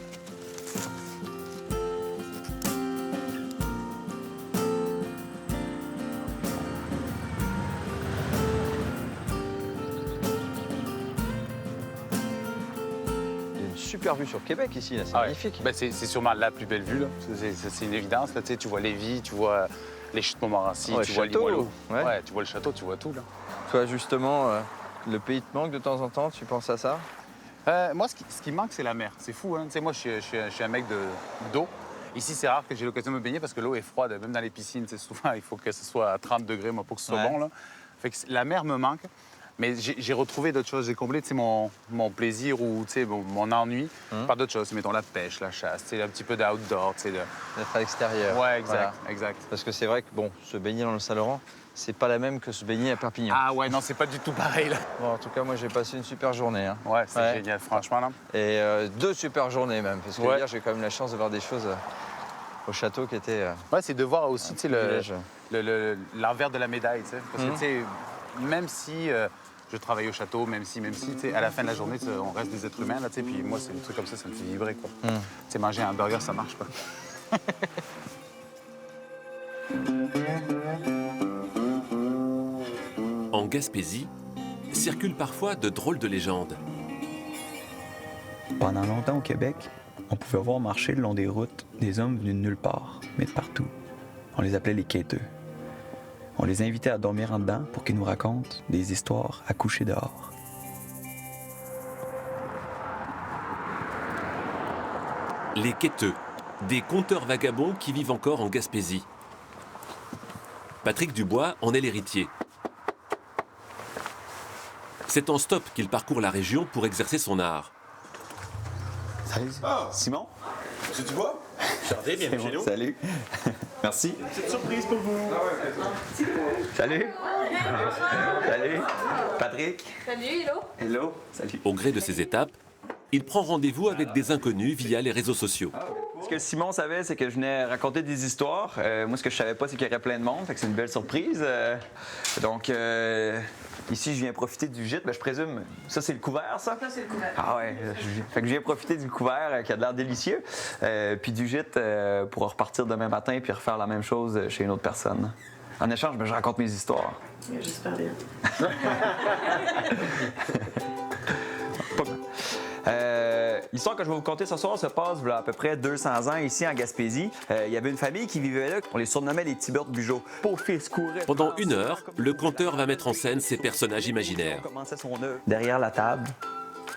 Il y a une super vue sur Québec ici, là, c'est magnifique. Ben, c'est sûrement la plus belle vue, là. C'est une évidence, là. Tu sais, tu vois Lévis, tu vois les chutes Montmorency, Ouais, tu vois château. Limoilou. Ouais. Tu vois le château, tu vois tout, là. Toi, justement, le pays te manque de temps en temps, tu penses à ça? Moi, ce qui me manque, c'est la mer. C'est fou, hein. Tu sais, moi, je suis un mec d'eau. Ici, c'est rare que j'ai l'occasion de me baigner parce que l'eau est froide, même dans les piscines. C'est souvent, il faut que ce soit à 30 degrés, moi, pour que ce soit Ouais. bon, là. Fait que la mer me manque. Mais j'ai retrouvé d'autres choses. J'ai comblé, tu sais, mon plaisir ou, tu sais, mon ennui par d'autres choses. Mettons la pêche, la chasse, tu sais, un petit peu d'outdoor, tu sais. D'être à l'extérieur. Ouais, exact, Voilà. exact. Parce que c'est vrai que, bon, se baigner dans le Saint-Laurent, c'est pas la même que se baigner à Perpignan. Ah ouais, non, c'est pas du tout pareil, là. Bon, en tout cas, moi, j'ai passé une super journée. Hein. Ouais, c'est génial, franchement, là. Et 2 super journées, même. Parce que Ouais. hier, j'ai quand même la chance de voir des choses au château qui étaient... Ouais, c'est de voir aussi, tu sais, privilège. l'envers de la médaille, tu sais. Parce que, Mhm. tu sais, même si je travaille au château, même si, tu sais, à la fin de la journée, tu sais, on reste des êtres humains, là, tu sais. Puis moi, c'est des trucs comme ça me fait vibrer, quoi. Tu sais, manger un burger, ça marche pas. En Gaspésie, circulent parfois de drôles de légendes. Pendant longtemps au Québec, On pouvait voir marcher le long des routes des hommes venus de nulle part, mais de partout. On les appelait les quêteux. On les invitait à dormir en dedans pour qu'ils nous racontent des histoires à coucher dehors. Les quêteux, des conteurs vagabonds qui vivent encore en Gaspésie. Patrick Dubois en est l'héritier. C'est en stop qu'il parcourt la région pour exercer son art. Salut, Simon. Monsieur Dubois? Enchanté, bienvenue chez nous. Salut. Merci. Petite surprise pour vous. Salut. Salut. Patrick. Salut, hello. Hello. Salut. Au gré de ces étapes, il prend rendez-vous avec des inconnus via les réseaux sociaux. Ce que Simon savait, c'est que je venais raconter des histoires. Moi, ce que je savais pas, c'est qu'il y aurait plein de monde. Fait que c'est une belle surprise. Donc, ici, je viens profiter du gîte. Ben, je présume, ça, c'est le couvert, ça? Ça, c'est le couvert. Ah ouais. Fait que je viens profiter du couvert qui a de l'air délicieux. Puis du gîte pour repartir demain matin puis refaire la même chose chez une autre personne. En échange, ben, je raconte mes histoires. J'espère bien. L'histoire que je vais vous conter ce soir se passe il y a à peu près 200 ans ici en Gaspésie. Il y avait une famille qui vivait là, on les surnommait les Tibertes Bugeaud. Pauvre fils courait. Pendant 1 heure, le conteur va mettre en scène ses personnages imaginaires. Derrière la table,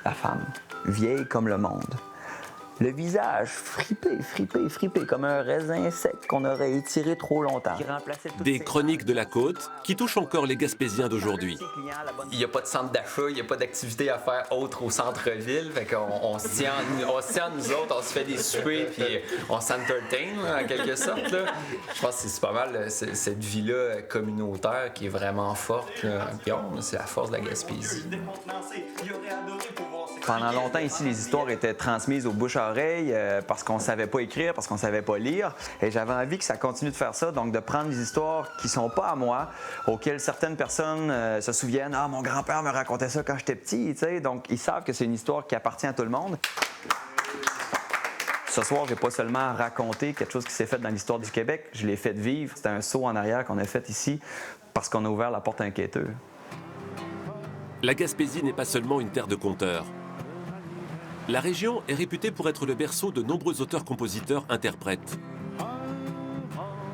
la femme, vieille comme le monde. Le visage fripé, comme un raisin sec qu'on aurait étiré trop longtemps. Des chroniques de la côte qui touchent encore les Gaspésiens d'aujourd'hui. Il n'y a pas de centre d'achat, il n'y a pas d'activité à faire autre au centre-ville. Fait qu'on se tient, nous autres, on se fait des soupers puis on s'entertain en quelque sorte. Là. Je pense que c'est pas mal cette vie-là communautaire qui est vraiment forte. C'est la force de la Gaspésie. Pendant longtemps ici, les histoires étaient transmises aux bouches à oreille parce qu'on savait pas écrire, parce qu'on savait pas lire. Et j'avais envie que ça continue de faire ça, donc de prendre des histoires qui sont pas à moi, auxquelles certaines personnes se souviennent. Ah, mon grand-père me racontait ça quand j'étais petit, tu sais. Donc ils savent que c'est une histoire qui appartient à tout le monde. Ce soir, j'ai pas seulement raconté quelque chose qui s'est fait dans l'histoire du Québec, je l'ai fait vivre. C'était un saut en arrière qu'on a fait ici parce qu'on a ouvert la porte à un quêteux. La Gaspésie n'est pas seulement une terre de conteurs. La région est réputée pour être le berceau de nombreux auteurs-compositeurs-interprètes.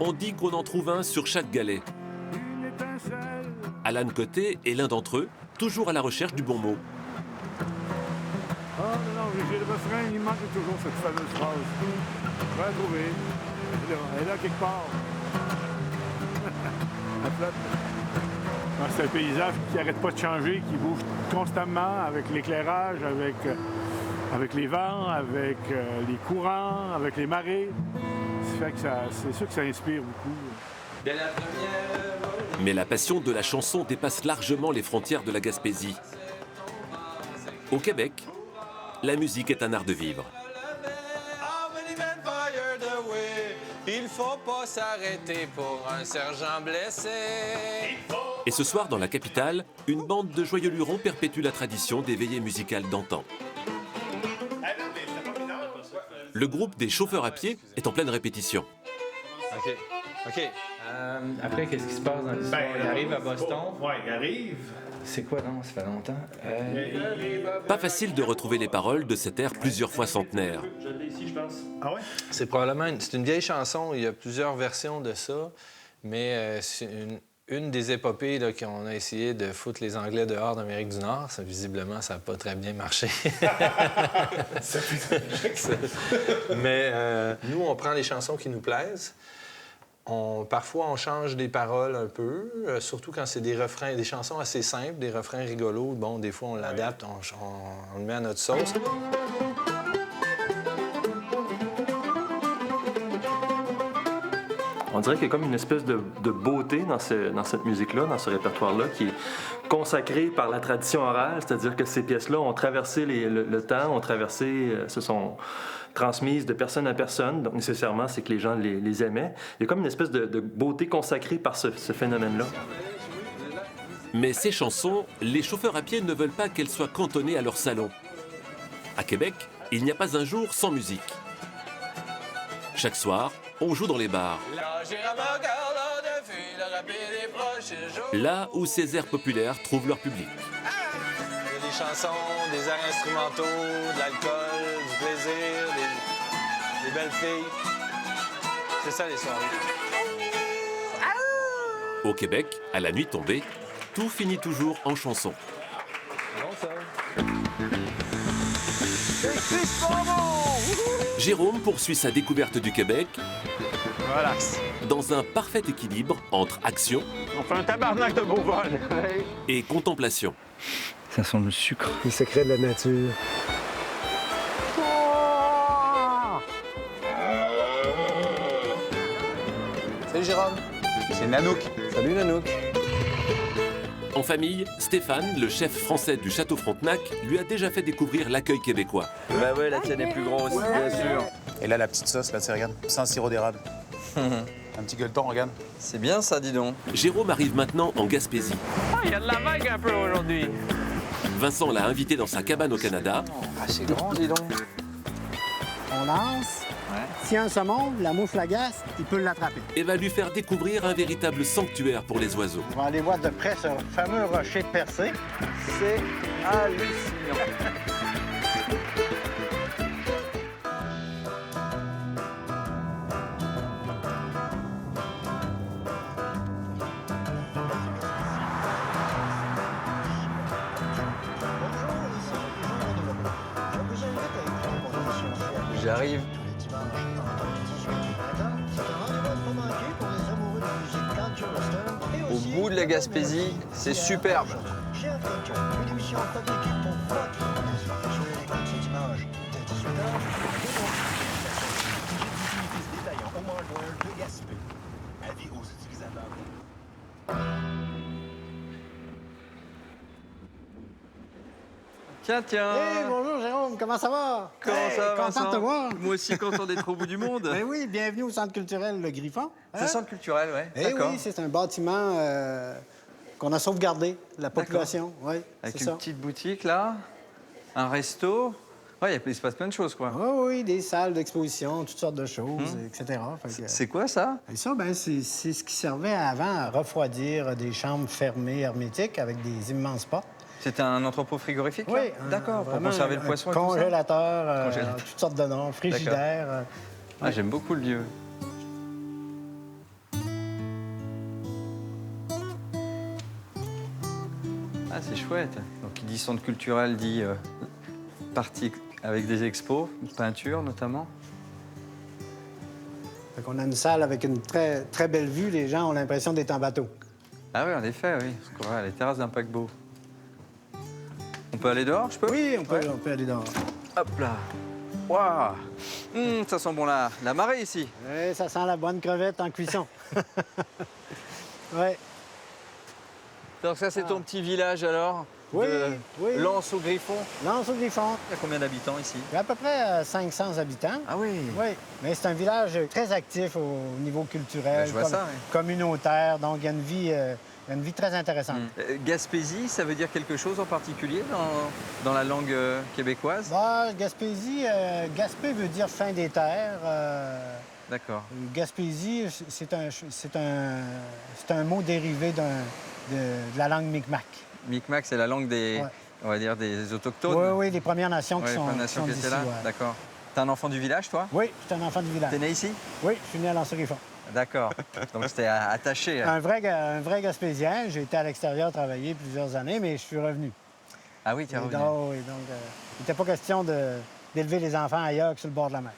On dit qu'on en trouve un sur chaque galet. Alan Côté est l'un d'entre eux, toujours à la recherche du bon mot. Ah non, j'ai le refrain, il manque toujours cette fameuse phrase. Je vais la trouver. Elle est là quelque part. Elle flotte. C'est un paysage qui n'arrête pas de changer, qui bouge constamment avec l'éclairage, avec les vents, avec les courants, avec les marées. C'est sûr que ça inspire beaucoup. Mais la passion de la chanson dépasse largement les frontières de la Gaspésie. Au Québec, la musique est un art de vivre. Il faut pas s'arrêter pour un sergent blessé. Et ce soir, dans la capitale, une bande de joyeux lurons perpétue la tradition des veillées musicales d'antan. Le groupe des chauffeurs à pied est en pleine répétition. OK. Après, qu'est-ce qui se passe dans l'histoire? Il arrive à Boston. Ouais, il arrive. C'est quoi, non? Ça fait longtemps. Pas facile de retrouver les paroles de cet air plusieurs fois centenaire. Je l'ai ici, je pense. Ah ouais? C'est probablement c'est une vieille chanson. Il y a plusieurs versions de ça. Mais c'est une des épopées là, qu'on a essayé de foutre les Anglais dehors d'Amérique du Nord. Ça, visiblement, ça n'a pas très bien marché. Mais nous, on prend les chansons qui nous plaisent. Parfois, on change des paroles un peu, surtout quand c'est des refrains, des chansons assez simples, des refrains rigolos. Bon, des fois, on l'adapte, on le met à notre sauce. On dirait qu'il y a comme une espèce de beauté dans cette musique-là, dans ce répertoire-là, qui est consacré par la tradition orale, c'est-à-dire que ces pièces-là ont traversé le temps, se sont transmises de personne à personne, donc nécessairement, c'est que les gens les aimaient. Il y a comme une espèce de beauté consacrée par ce phénomène-là. Mais ces chansons, les chauffeurs à pied ne veulent pas qu'elles soient cantonnées à leur salon. À Québec, il n'y a pas un jour sans musique. Chaque soir, on joue dans les bars. Là où ces airs populaires trouvent leur public. chansons, des airs instrumentaux, de l'alcool, du plaisir, des belles filles. C'est ça les soirées. Au Québec, à la nuit tombée, tout finit toujours en chanson. Bon ça. Jérôme poursuit sa découverte du Québec Relax. dans un parfait équilibre entre action On fait un tabarnak de beau vol. et contemplation. Ça sent le sucre. Les secrets de la nature. Salut Jérôme. C'est Nanouk. Salut Nanouk. En famille, Stéphane, le chef français du Château Frontenac, lui a déjà fait découvrir l'accueil québécois. Bah ouais, la tienne est plus grosse, bien sûr. Et là la petite sauce, là, regarde, sans sirop d'érable. Un petit gueuleton, regarde. C'est bien ça, dis donc. Jérôme arrive maintenant en Gaspésie. Il y a de la vague un peu aujourd'hui. Vincent l'a invité dans sa cabane au Canada. Ah, c'est grand, dis donc. On lance. Si un saumon, la mouche l'agace, il peut l'attraper. Et va lui faire découvrir un véritable sanctuaire pour les oiseaux. On va aller voir de près ce fameux rocher de percée. C'est hallucinant. J'arrive. Au bout de la Gaspésie, c'est superbe. Tiens, tiens. Hey, bonjour Jérôme, comment ça va? Comment Hey, ça va, content Vincent? de te voir. Moi aussi content d'être au bout du monde. Ben oui, bienvenue au Centre culturel Le Griffon. C'est le centre culturel, ouais. Eh D'accord. oui, c'est un bâtiment qu'on a sauvegardé, la population. Oui, Avec c'est une ça. petite boutique là, un resto. Ouais, il se passe plein de choses, quoi. Oui, oui, des salles d'exposition, toutes sortes de choses, etc. Fait que, C'est quoi ça? et ça, ben, c'est ce qui servait avant à refroidir des chambres fermées, hermétiques, avec des immenses portes. C'était un entrepôt frigorifique? Oui, D'accord, pour vraiment conserver le un poisson et tout ça? congélateur, Congélateur. toutes sortes de noms, frigidaire. Ah, j'aime beaucoup le lieu. Ah, c'est chouette. Donc, qui dit centre culturel dit partie avec des expos, peinture notamment. Fait qu'on a une salle avec une très, très belle vue. Les gens ont l'impression d'être en bateau. Ah oui, en effet, oui. Parce qu'on va à les terrasses d'un paquebot. On peut aller dehors, je peux? Oui, on peut aller dehors. Hop là. Waouh! Ça sent bon la marée ici. Oui, ça sent la bonne crevette en cuisson. Oui. Donc ça, c'est ton petit village alors? Oui, de oui. Lens au Griffon. Lens au Griffon. Il y a combien d'habitants ici? Il y a à peu près 500 habitants. Ah oui? Oui, mais c'est un village très actif au niveau culturel, Ben, je vois ça, oui. communautaire, donc il y a une vie très intéressante. Gaspésie, ça veut dire quelque chose en particulier dans la langue québécoise? Bah, Gaspésie, Gaspé veut dire fin des terres. D'accord. Gaspésie, c'est un mot dérivé de la langue Mi'kmaq. Mi'kmaq, c'est la langue des, Ouais. on va dire, des autochtones? Oui, oui, les Premières Nations Ouais, qui les sont, Premières Nations qui étaient d'ici, là? ouais. D'accord. T'es un enfant du village, toi? Oui, je suis un enfant du village. T'es né ici? Oui, je suis né à Lens-au-Griffon. D'accord. Donc c'était attaché. Un vrai Gaspésien. J'ai été à l'extérieur travailler plusieurs années, mais je suis revenu. Ah oui, t'es revenu. Oui, donc il n'était pas question d'élever les enfants ailleurs que sur le bord de la mer.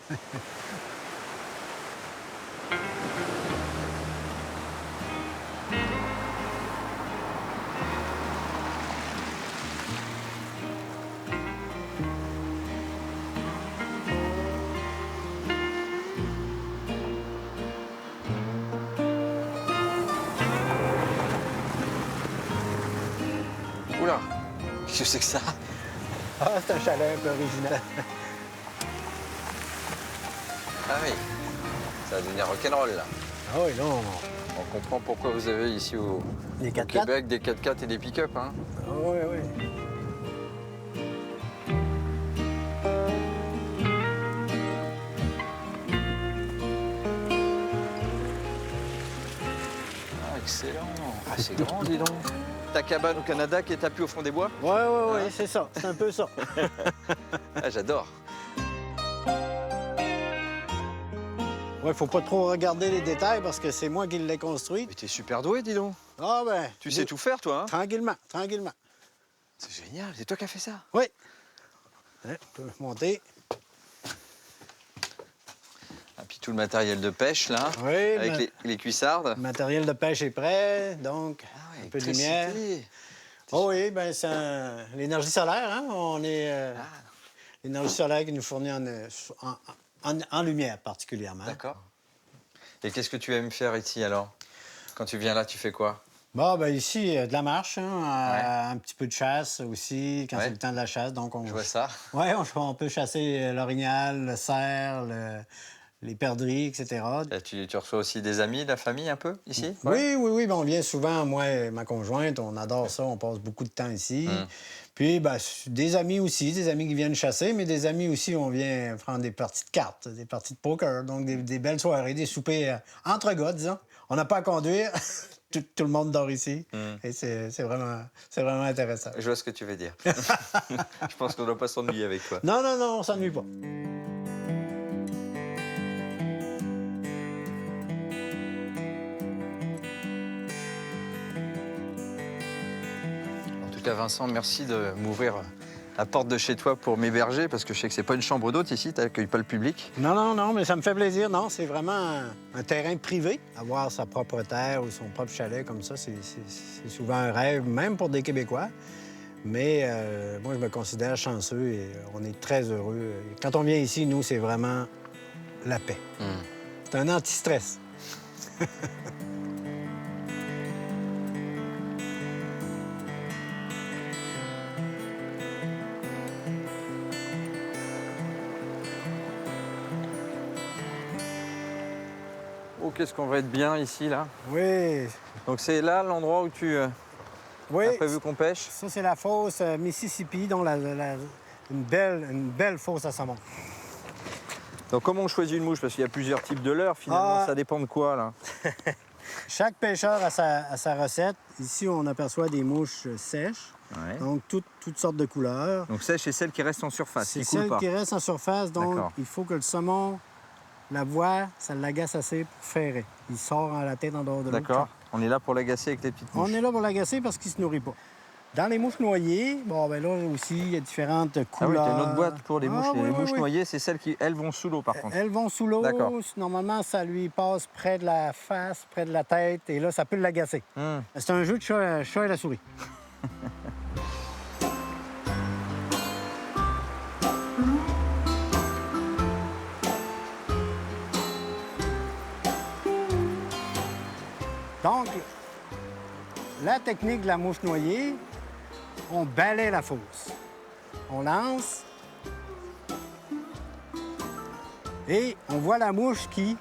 Oula! Qu'est-ce que c'est que ça? Ah, c'est un chalet un peu original. Ah oui. Ça va devenir rock'n'roll là. Ah oui, non. On comprend pourquoi vous avez ici au Des au Québec des 4x4 et des pick-up. Hein. Ah oui, oui. Ah, excellent. Ah, c'est grand, dis donc. ta cabane au Canada qui est tapie au fond des bois? Ouais, c'est ça. C'est un peu ça. Ah, j'adore. Ouais, faut pas trop regarder les détails parce que c'est moi qui l'ai construit. Mais t'es super doué, dis donc. Ah ben... Tu sais tout faire, toi, hein? Tranquillement, tranquillement. C'est génial. C'est toi qui as fait ça? Oui. Ouais, je peux monter. Et puis tout le matériel de pêche, là, oui, avec les cuissardes. Le matériel de pêche est prêt, donc un peu de lumière. Oh oui, ben c'est l'énergie solaire, hein? On est... l'énergie solaire qui nous fournit en lumière, particulièrement. D'accord. Et qu'est-ce que tu aimes faire ici, alors? Quand tu viens là, tu fais quoi? Bon, ben ici, de la marche, hein, un petit peu de chasse aussi, quand c'est le temps de la chasse. Donc Je vois ça. Oui, on peut chasser l'orignal, le cerf, les perdrix, etc. Et tu reçois aussi des amis, de la famille, un peu, ici? Oui. Ben, on vient souvent, moi et ma conjointe, on adore ça, on passe beaucoup de temps ici. Puis, ben, des amis aussi, des amis qui viennent chasser, mais des amis aussi, on vient prendre des parties de cartes, des parties de poker, donc des belles soirées, des soupers entre gars, disons. On n'a pas à conduire. Tout le monde dort ici. Et c'est vraiment intéressant. Je vois ce que tu veux dire. Je pense qu'on ne doit pas s'ennuyer avec toi. Non, on s'ennuie pas. En tout cas, Vincent, merci de m'ouvrir la porte de chez toi pour m'héberger, parce que je sais que c'est pas une chambre d'hôte ici, tu n'accueilles pas le public. Non, mais ça me fait plaisir. Non, c'est vraiment un terrain privé. Avoir sa propre terre ou son propre chalet comme ça, c'est souvent un rêve, même pour des Québécois. Mais moi, je me considère chanceux et on est très heureux. Quand on vient ici, nous, c'est vraiment la paix. C'est un anti-stress. Oh, qu'est-ce qu'on va être bien ici, là. Oui. Donc c'est là l'endroit où tu as prévu qu'on pêche? Ça, c'est la fosse Mississippi, dont une belle fosse à saumon. Donc comment on choisit une mouche? Parce qu'il y a plusieurs types de leurres, finalement. Ça dépend de quoi, là? Chaque pêcheur a sa recette. Ici, on aperçoit des mouches sèches. Donc, toutes sortes de couleurs. Donc sèche, c'est celle qui reste en surface, c'est celle qui reste en surface. Donc, il faut que le saumon... La voix, ça l'agace assez pour ferrer. Il sort à la tête en dehors de l'eau. D'accord. On est là pour l'agacer avec les petites mouches. On est là pour l'agacer parce qu'il ne se nourrit pas. Dans les mouches noyées, bon, ben là aussi, il y a différentes couleurs. Ah oui, tu as une autre boîte pour les mouches. Les mouches noyées, c'est celles qui, elles, vont sous l'eau, par contre. Elles vont sous l'eau. D'accord. Normalement, ça lui passe près de la face, près de la tête, et là, ça peut l'agacer. C'est un jeu de chat et la souris. Donc, la technique de la mouche noyée, on balaie la fosse. On lance et on voit la mouche qui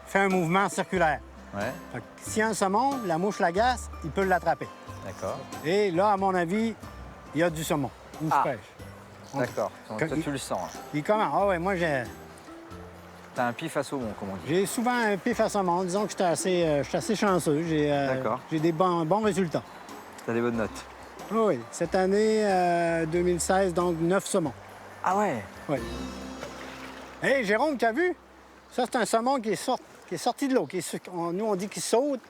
fait un mouvement circulaire. Fait que s'il y a un saumon, la mouche l'agace, il peut l'attraper. D'accord. Et là, à mon avis, il y a du saumon. Une pêche. D'accord. Donc toi, tu le sens. Il commence. Ah ouais, moi, T'as un pif à saumon, comme on dit. j'ai souvent un pif à saumon. Disons que je suis assez chanceux. J'ai des bons résultats. T'as des bonnes notes. Oui. Cette année, 2016, donc 9 saumons. Ah ouais? Oui. Hé, Jérôme, t'as vu? Ça, c'est un saumon qui est sorti de l'eau. Nous, on dit qu'il saute.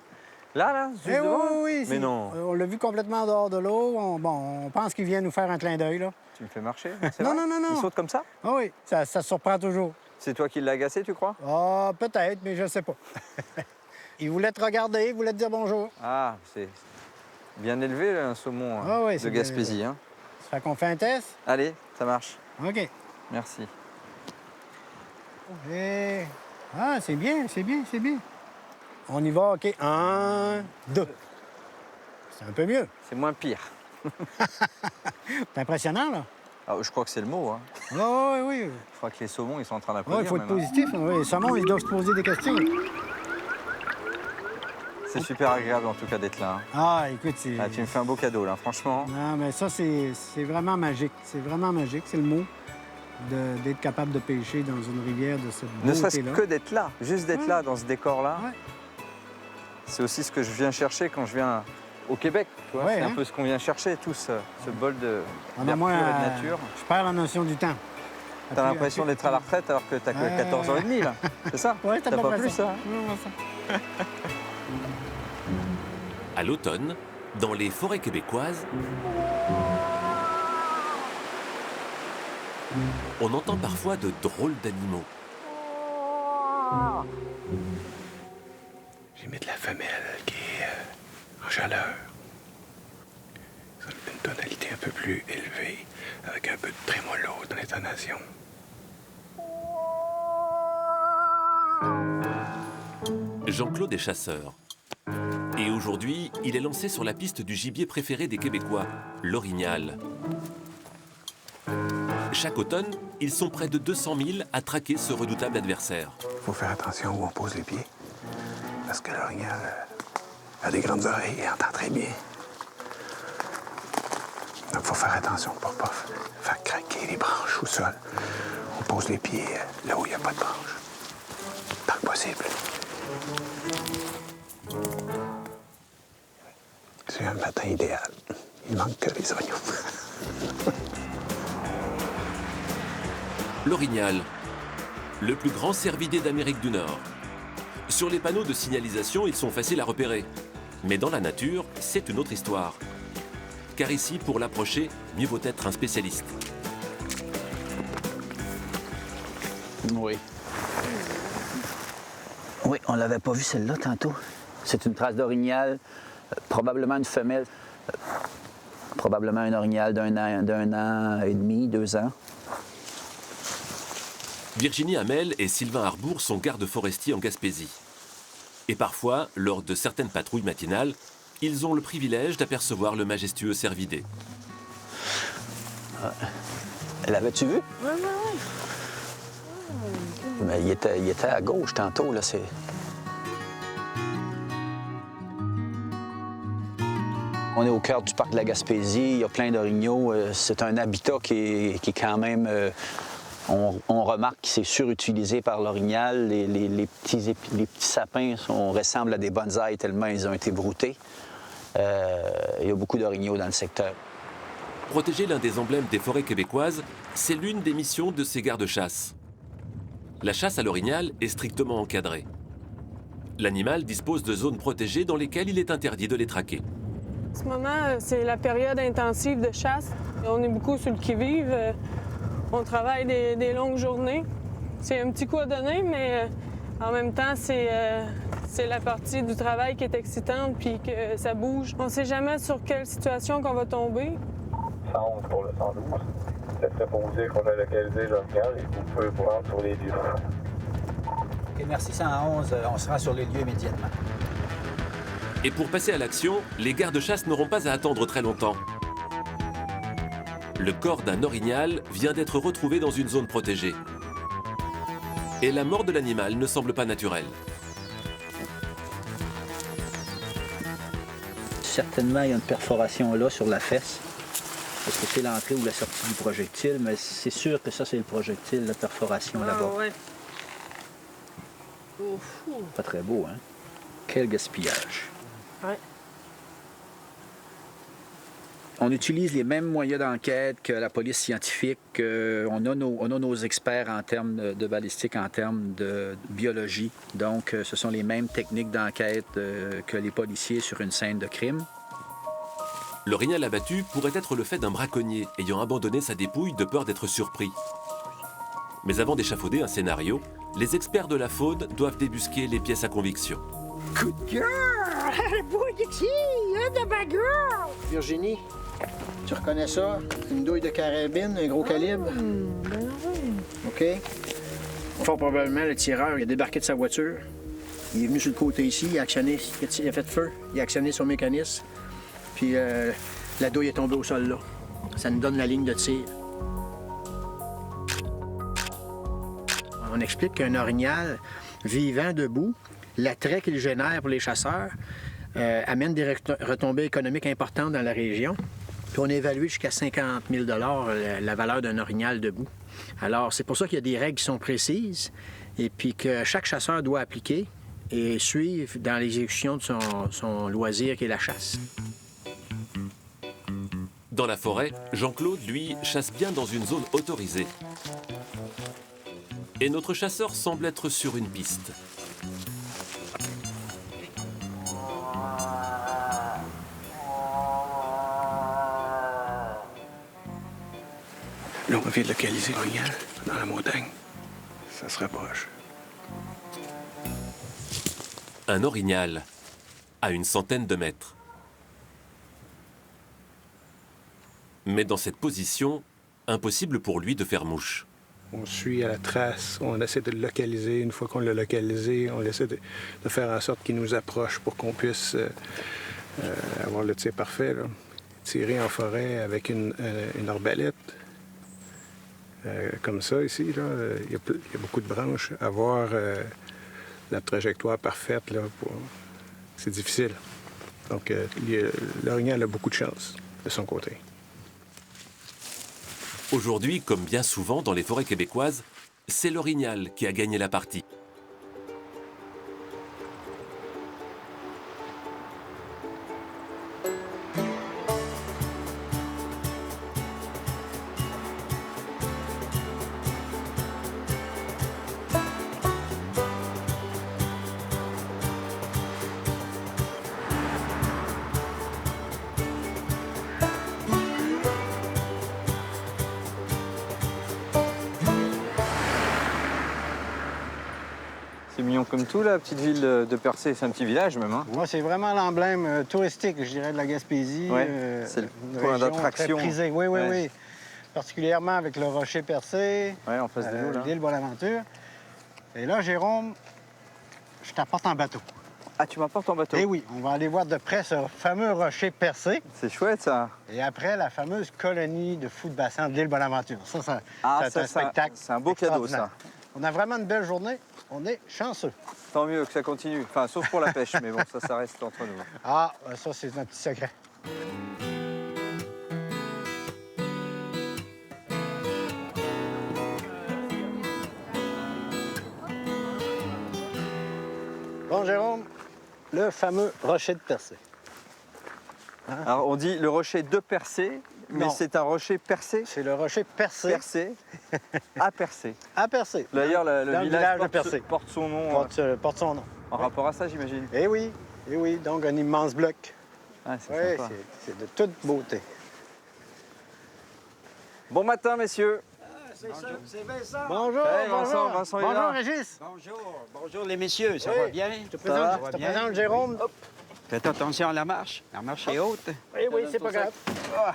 Là? Juste devant? Oui. Mais non. On l'a vu complètement en dehors de l'eau. On pense qu'il vient nous faire un clin d'œil, là. Tu me fais marcher? Non. Il saute comme ça? Ah oui, ça surprend toujours. C'est toi qui l'as agacé, tu crois? Ah, peut-être, mais je ne sais pas. Il voulait te regarder, il voulait te dire bonjour. Ah, c'est bien élevé, là, un saumon de Gaspésie. Hein. Ça fait qu'on fait un test? Allez, ça marche. OK. Merci. Et... Ah, c'est bien. On y va, OK. 1, 2. C'est un peu mieux. C'est moins pire. C'est impressionnant, là. Ah, je crois que c'est le mot. Hein. Oui. Je crois que les saumons, ils sont en train d'applaudir. Il faut être positif. Oui, les saumons, ils doivent se poser des questions. C'est super agréable, en tout cas, d'être là. Hein. Ah, écoute, c'est... Ah, tu me fais un beau cadeau, là, franchement. Non, mais ça, c'est vraiment magique. C'est vraiment magique, c'est le mot, d'être capable de pêcher dans une rivière de cette beauté-là. Ne serait-ce que d'être là, juste d'être là, dans ce décor-là. Ouais. C'est aussi ce que je viens chercher quand je viens au Québec. Tu vois, Ouais, c'est hein? un peu ce qu'on vient chercher tous, ce bol de Ah, d'air moi, pur et de nature. je perds la notion du temps. T'as l'impression d'être à la retraite alors que t'as que 14 ans et demi, là. C'est ça? Oui, T'as pas plus, ça? À l'automne, dans les forêts québécoises, on entend parfois de drôles d'animaux. J'imite la femelle qui est en chaleur. Ça donne une tonalité un peu plus élevée, avec un peu de trémolo dans l'intonation. Jean-Claude est chasseur. Et aujourd'hui, il est lancé sur la piste du gibier préféré des Québécois, l'orignal. Chaque automne, ils sont près de 200 000 à traquer ce redoutable adversaire. Il faut faire attention où on pose les pieds, parce que l'orignal a des grandes oreilles et entend très bien. Donc il faut faire attention pour ne pas faire craquer les branches au sol. On pose les pieds là où il n'y a pas de branches, tant que possible. C'est un matin idéal. Il manque que les oignons. L'orignal, le plus grand cervidé d'Amérique du Nord. Sur les panneaux de signalisation, ils sont faciles à repérer. Mais dans la nature, c'est une autre histoire. Car ici, pour l'approcher, mieux vaut être un spécialiste. Oui. Oui, on l'avait pas vu celle-là tantôt. C'est une trace d'orignal, probablement une femelle, probablement un orignal d'un an et demi, 2 ans. Virginie Hamel et Sylvain Arbour sont gardes forestiers en Gaspésie. Et parfois, lors de certaines patrouilles matinales, ils ont le privilège d'apercevoir le majestueux cervidé. L'avais-tu vu? Oui, oui, oui. Mais il était à gauche tantôt, là, c'est... On est au cœur du parc de la Gaspésie, il y a plein d'orignaux. C'est un habitat qui est quand même... On remarque qu'il s'est surutilisé par l'orignal. Les petits sapins ressemblent à des bonsaïs tellement ils ont été broutés. Il y a beaucoup d'orignaux dans le secteur. Protéger l'un des emblèmes des forêts québécoises, c'est l'une des missions de ces gardes-chasse. La chasse à l'orignal est strictement encadrée. L'animal dispose de zones protégées dans lesquelles il est interdit de les traquer. En ce moment, c'est la période intensive de chasse. On est beaucoup sur le qui-vive. On travaille des longues journées. C'est un petit coup à donner, mais en même temps, c'est la partie du travail qui est excitante puis que ça bouge. On ne sait jamais sur quelle situation qu'on va tomber. 111 pour le 112. C'est très posé qu'on a localisé l'orignal et vous pouvez vous rendre sur les lieux. OK, merci 111. On se rend sur les lieux immédiatement. Et pour passer à l'action, les gardes-chasse n'auront pas à attendre très longtemps. Le corps d'un orignal vient d'être retrouvé dans une zone protégée. Et la mort de l'animal ne semble pas naturelle. Certainement, il y a une perforation là sur la fesse. Est-ce que c'est l'entrée ou la sortie du projectile? Mais c'est sûr que ça, c'est le projectile, la perforation là-bas. Ouais. Pas très beau, hein? Quel gaspillage. Ouais. On utilise les mêmes moyens d'enquête que la police scientifique. On a nos experts en termes de balistique, en termes de biologie. Donc, ce sont les mêmes techniques d'enquête que les policiers sur une scène de crime. L'orignal abattu pourrait être le fait d'un braconnier ayant abandonné sa dépouille de peur d'être surpris. Mais avant d'échafauder un scénario, les experts de la faune doivent débusquer les pièces à conviction. Good girl! Boy, ici, de ma girl! Virginie, tu reconnais ça? Une douille de carabine, un gros calibre? OK. Fort probablement, le tireur il a débarqué de sa voiture. Il est venu sur le côté ici, il a actionné, il a fait feu, il a actionné son mécanisme. Puis la douille est tombée au sol là. Ça nous donne la ligne de tir. On explique qu'un orignal vivant debout, l'attrait qu'il génère pour les chasseurs amène des retombées économiques importantes dans la région. Puis on a évalué jusqu'à 50 000 $ la valeur d'un orignal debout. Alors, c'est pour ça qu'il y a des règles qui sont précises et puis que chaque chasseur doit appliquer. et suivre dans l'exécution de son loisir qui est la chasse. Dans la forêt, Jean-Claude, lui, chasse bien dans une zone autorisée. Et notre chasseur semble être sur une piste. Là, on vient de localiser l'orignal dans la montagne. Ça se rapproche. Un orignal, à une centaine de mètres. Mais dans cette position, impossible pour lui de faire mouche. On suit à la trace, on essaie de le localiser. Une fois qu'on l'a localisé, on essaie de faire en sorte qu'il nous approche pour qu'on puisse avoir le tir parfait. Là. Tirer en forêt avec une arbalète. Comme ça, ici, là, il y a beaucoup de branches. Avoir la trajectoire parfaite, là, c'est difficile. Donc, l'orignal a beaucoup de chance de son côté. Aujourd'hui, comme bien souvent dans les forêts québécoises, c'est l'orignal qui a gagné la partie. C'est mignon comme tout, la petite ville de Percé. C'est un petit village même. Hein. Moi, c'est vraiment l'emblème touristique, je dirais, de la Gaspésie. Ouais, c'est le point d'attraction. Oui, oui, ouais. oui. Particulièrement avec le rocher Percé, en face de nous, là. l'île Bonaventure. Et là, Jérôme, je t'apporte en bateau. Ah, tu m'apportes en bateau? Eh oui, on va aller voir de près ce fameux rocher Percé. C'est chouette, ça. Et après, la fameuse colonie de fous de bassin de l'île Bonaventure. Ça, c'est un spectacle. C'est un beau cadeau, ça. On a vraiment une belle journée. On est chanceux. Tant mieux que ça continue. Enfin, sauf pour la pêche, mais bon, ça reste entre nous. Ah, ça, c'est un petit secret. Bon, Jérôme, le fameux rocher de Percé. Hein? Alors, on dit le rocher de Percé, mais c'est un rocher percé? C'est le rocher Percé. Percé. À Percé. À Percé. D'ailleurs, le village de Percé porte son nom. Porte son nom. En rapport à ça, j'imagine. Eh oui, donc un immense bloc. Ah, c'est sympa. C'est de toute beauté. Bon matin, messieurs. C'est Vincent. Bonjour, hey, Vincent, Vincent est là. Bonjour, Régis. Bonjour les messieurs, ça va bien? Je te présente Jérôme. Hop. Faites attention à la marche est haute. Oui, c'est pas grave. Ah.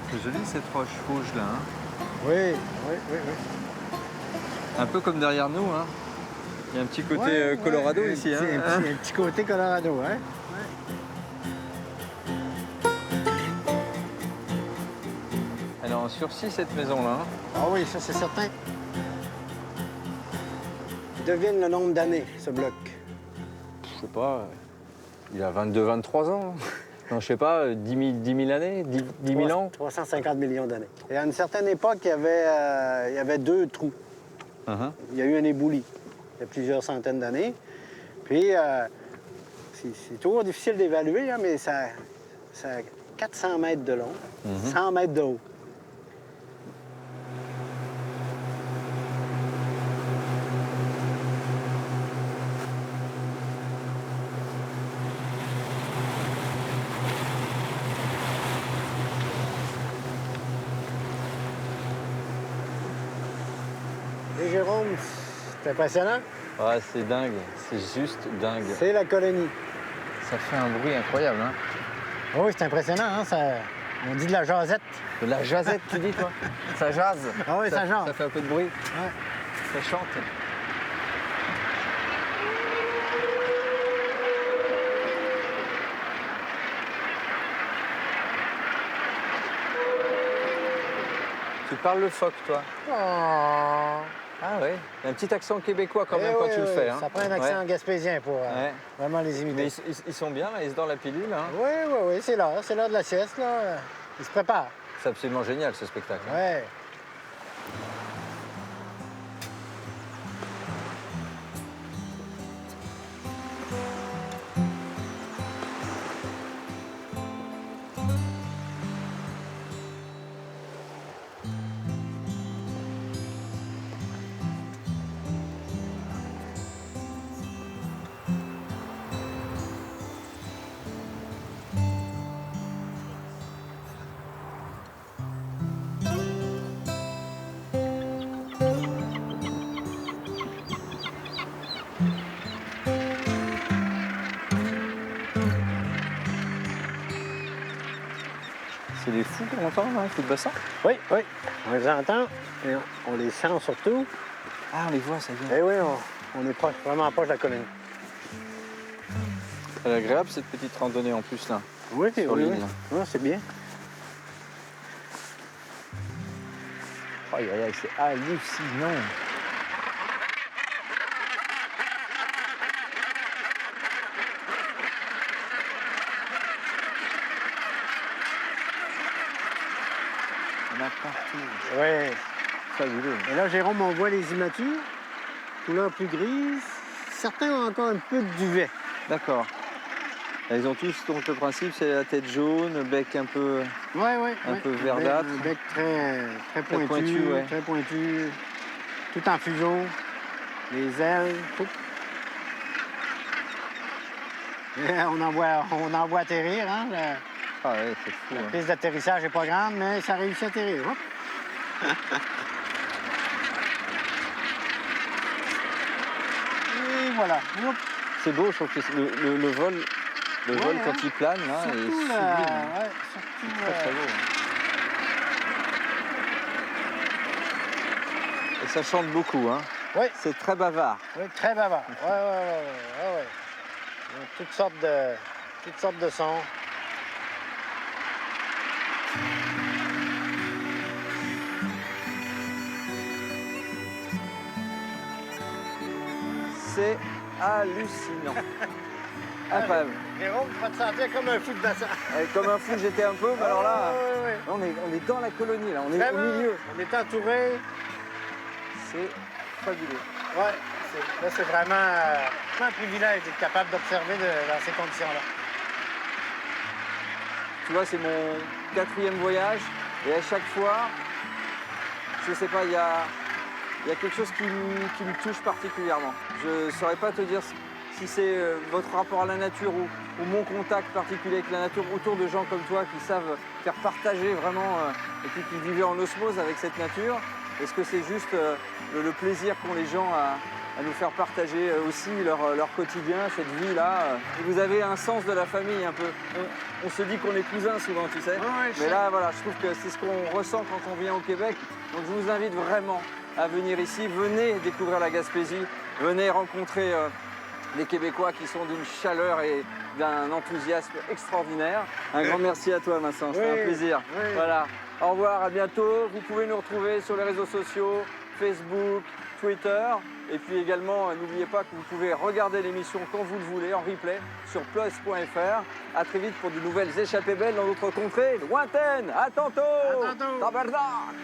C'est joli cette roche rouge là. Hein. Oui. Un peu comme derrière nous. Hein. Il y a un petit côté Colorado ici. Hein. Un petit côté Colorado, hein? Elle est en sursis cette maison là. Hein. Ah oui, ça c'est certain. Devine le nombre d'années, ce bloc. Je sais pas. Il a 22-23 ans. Non, je sais pas, 10 000 années, 10 000 ans. 350 millions d'années. Et à une certaine époque, il y avait deux trous. Il y a eu un éboulis il y a plusieurs centaines d'années. Puis, c'est toujours difficile d'évaluer, hein, mais ça a 400 mètres de long, 100 mètres de haut. Et Jérôme, c'est impressionnant? Ouais, c'est dingue. C'est juste dingue. C'est la colonie. Ça fait un bruit incroyable, hein? Oui, c'est impressionnant, hein? On dit de la jasette. De la jasette, tu dis, toi? Ça jase. Ah oui, ça jase. Ça fait un peu de bruit. Ouais. Ça chante. Tu parles le phoque, toi? Oh. Ah oui, il y a un petit accent québécois quand même quand tu le fais. Hein. Ça prend un accent gaspésien pour vraiment les imiter. Mais ils sont bien, là, ils se dorment la pilule. Hein. Oui, c'est l'heure de la sieste, là. Il se prépare. C'est absolument génial ce spectacle. Hein. Ouais. C'est des fous qu'on entend, hein, fous de bassin? Oui, oui. On les entend et on les sent surtout. Ah, on les voit, ça y est. Eh oui, on est proche, vraiment proche de la colonie. C'est agréable cette petite randonnée en plus là. Oui, sur oui, l'île. oui. Ouais, c'est bien. Aïe, aïe, aïe, c'est hallucinant. On a partout. Oui. Fabuleux. Et là, Jérôme, on voit les immatures, couleur plus grise. Certains ont encore un peu de duvet. D'accord. Ils ont tous donc le principe, c'est la tête jaune, le bec un peu, un peu verdâtre. Un bec très pointu, ouais. très pointu, tout en fuseau, les ailes, tout. Et on en voit atterrir, hein. Ah ouais, c'est fou. La piste d'atterrissage n'est pas grande, mais ça réussit à atterrir. Hop. Et voilà. Hop. C'est beau, je trouve que le vol, quand il plane, là, est Surtout, sublime. ouais, surtout, Très, très beau. Et ça chante beaucoup, hein. Oui. C'est très bavard. Oui, très bavard. Ouais. Donc, toutes sortes de sons. C'est hallucinant. Incroyable. Jérôme, tu vas te sentir comme un fou de bassin. Comme un fou, j'étais un peu, mais alors là, on est dans la colonie, là, on est Vraiment, au milieu. On est entouré. C'est fabuleux. Ouais, là, c'est vraiment un privilège d'être capable d'observer dans ces conditions-là. Tu vois, c'est mon 4e voyage, et à chaque fois, je sais pas, il y a quelque chose qui me touche particulièrement. Je ne saurais pas te dire si c'est votre rapport à la nature ou mon contact particulier avec la nature autour de gens comme toi qui savent faire partager vraiment et puis qui vivent en osmose avec cette nature. Est-ce que c'est juste le plaisir qu'ont les gens à nous faire partager aussi leur quotidien, cette vie-là? Vous avez un sens de la famille un peu. On se dit qu'on est cousins souvent, tu sais. Mais là, voilà, je trouve que c'est ce qu'on ressent quand on vient au Québec. Donc je vous invite vraiment à venir ici. Venez découvrir la Gaspésie. Venez rencontrer les Québécois qui sont d'une chaleur et d'un enthousiasme extraordinaire. Un grand merci à toi, Vincent. C'était un plaisir. Voilà. Au revoir, à bientôt. Vous pouvez nous retrouver sur les réseaux sociaux, Facebook, Twitter. Et puis également, n'oubliez pas que vous pouvez regarder l'émission quand vous le voulez, en replay, sur plus.fr. À très vite pour de nouvelles échappées belles dans d'autres contrées lointaines. À tantôt. Tabarnak.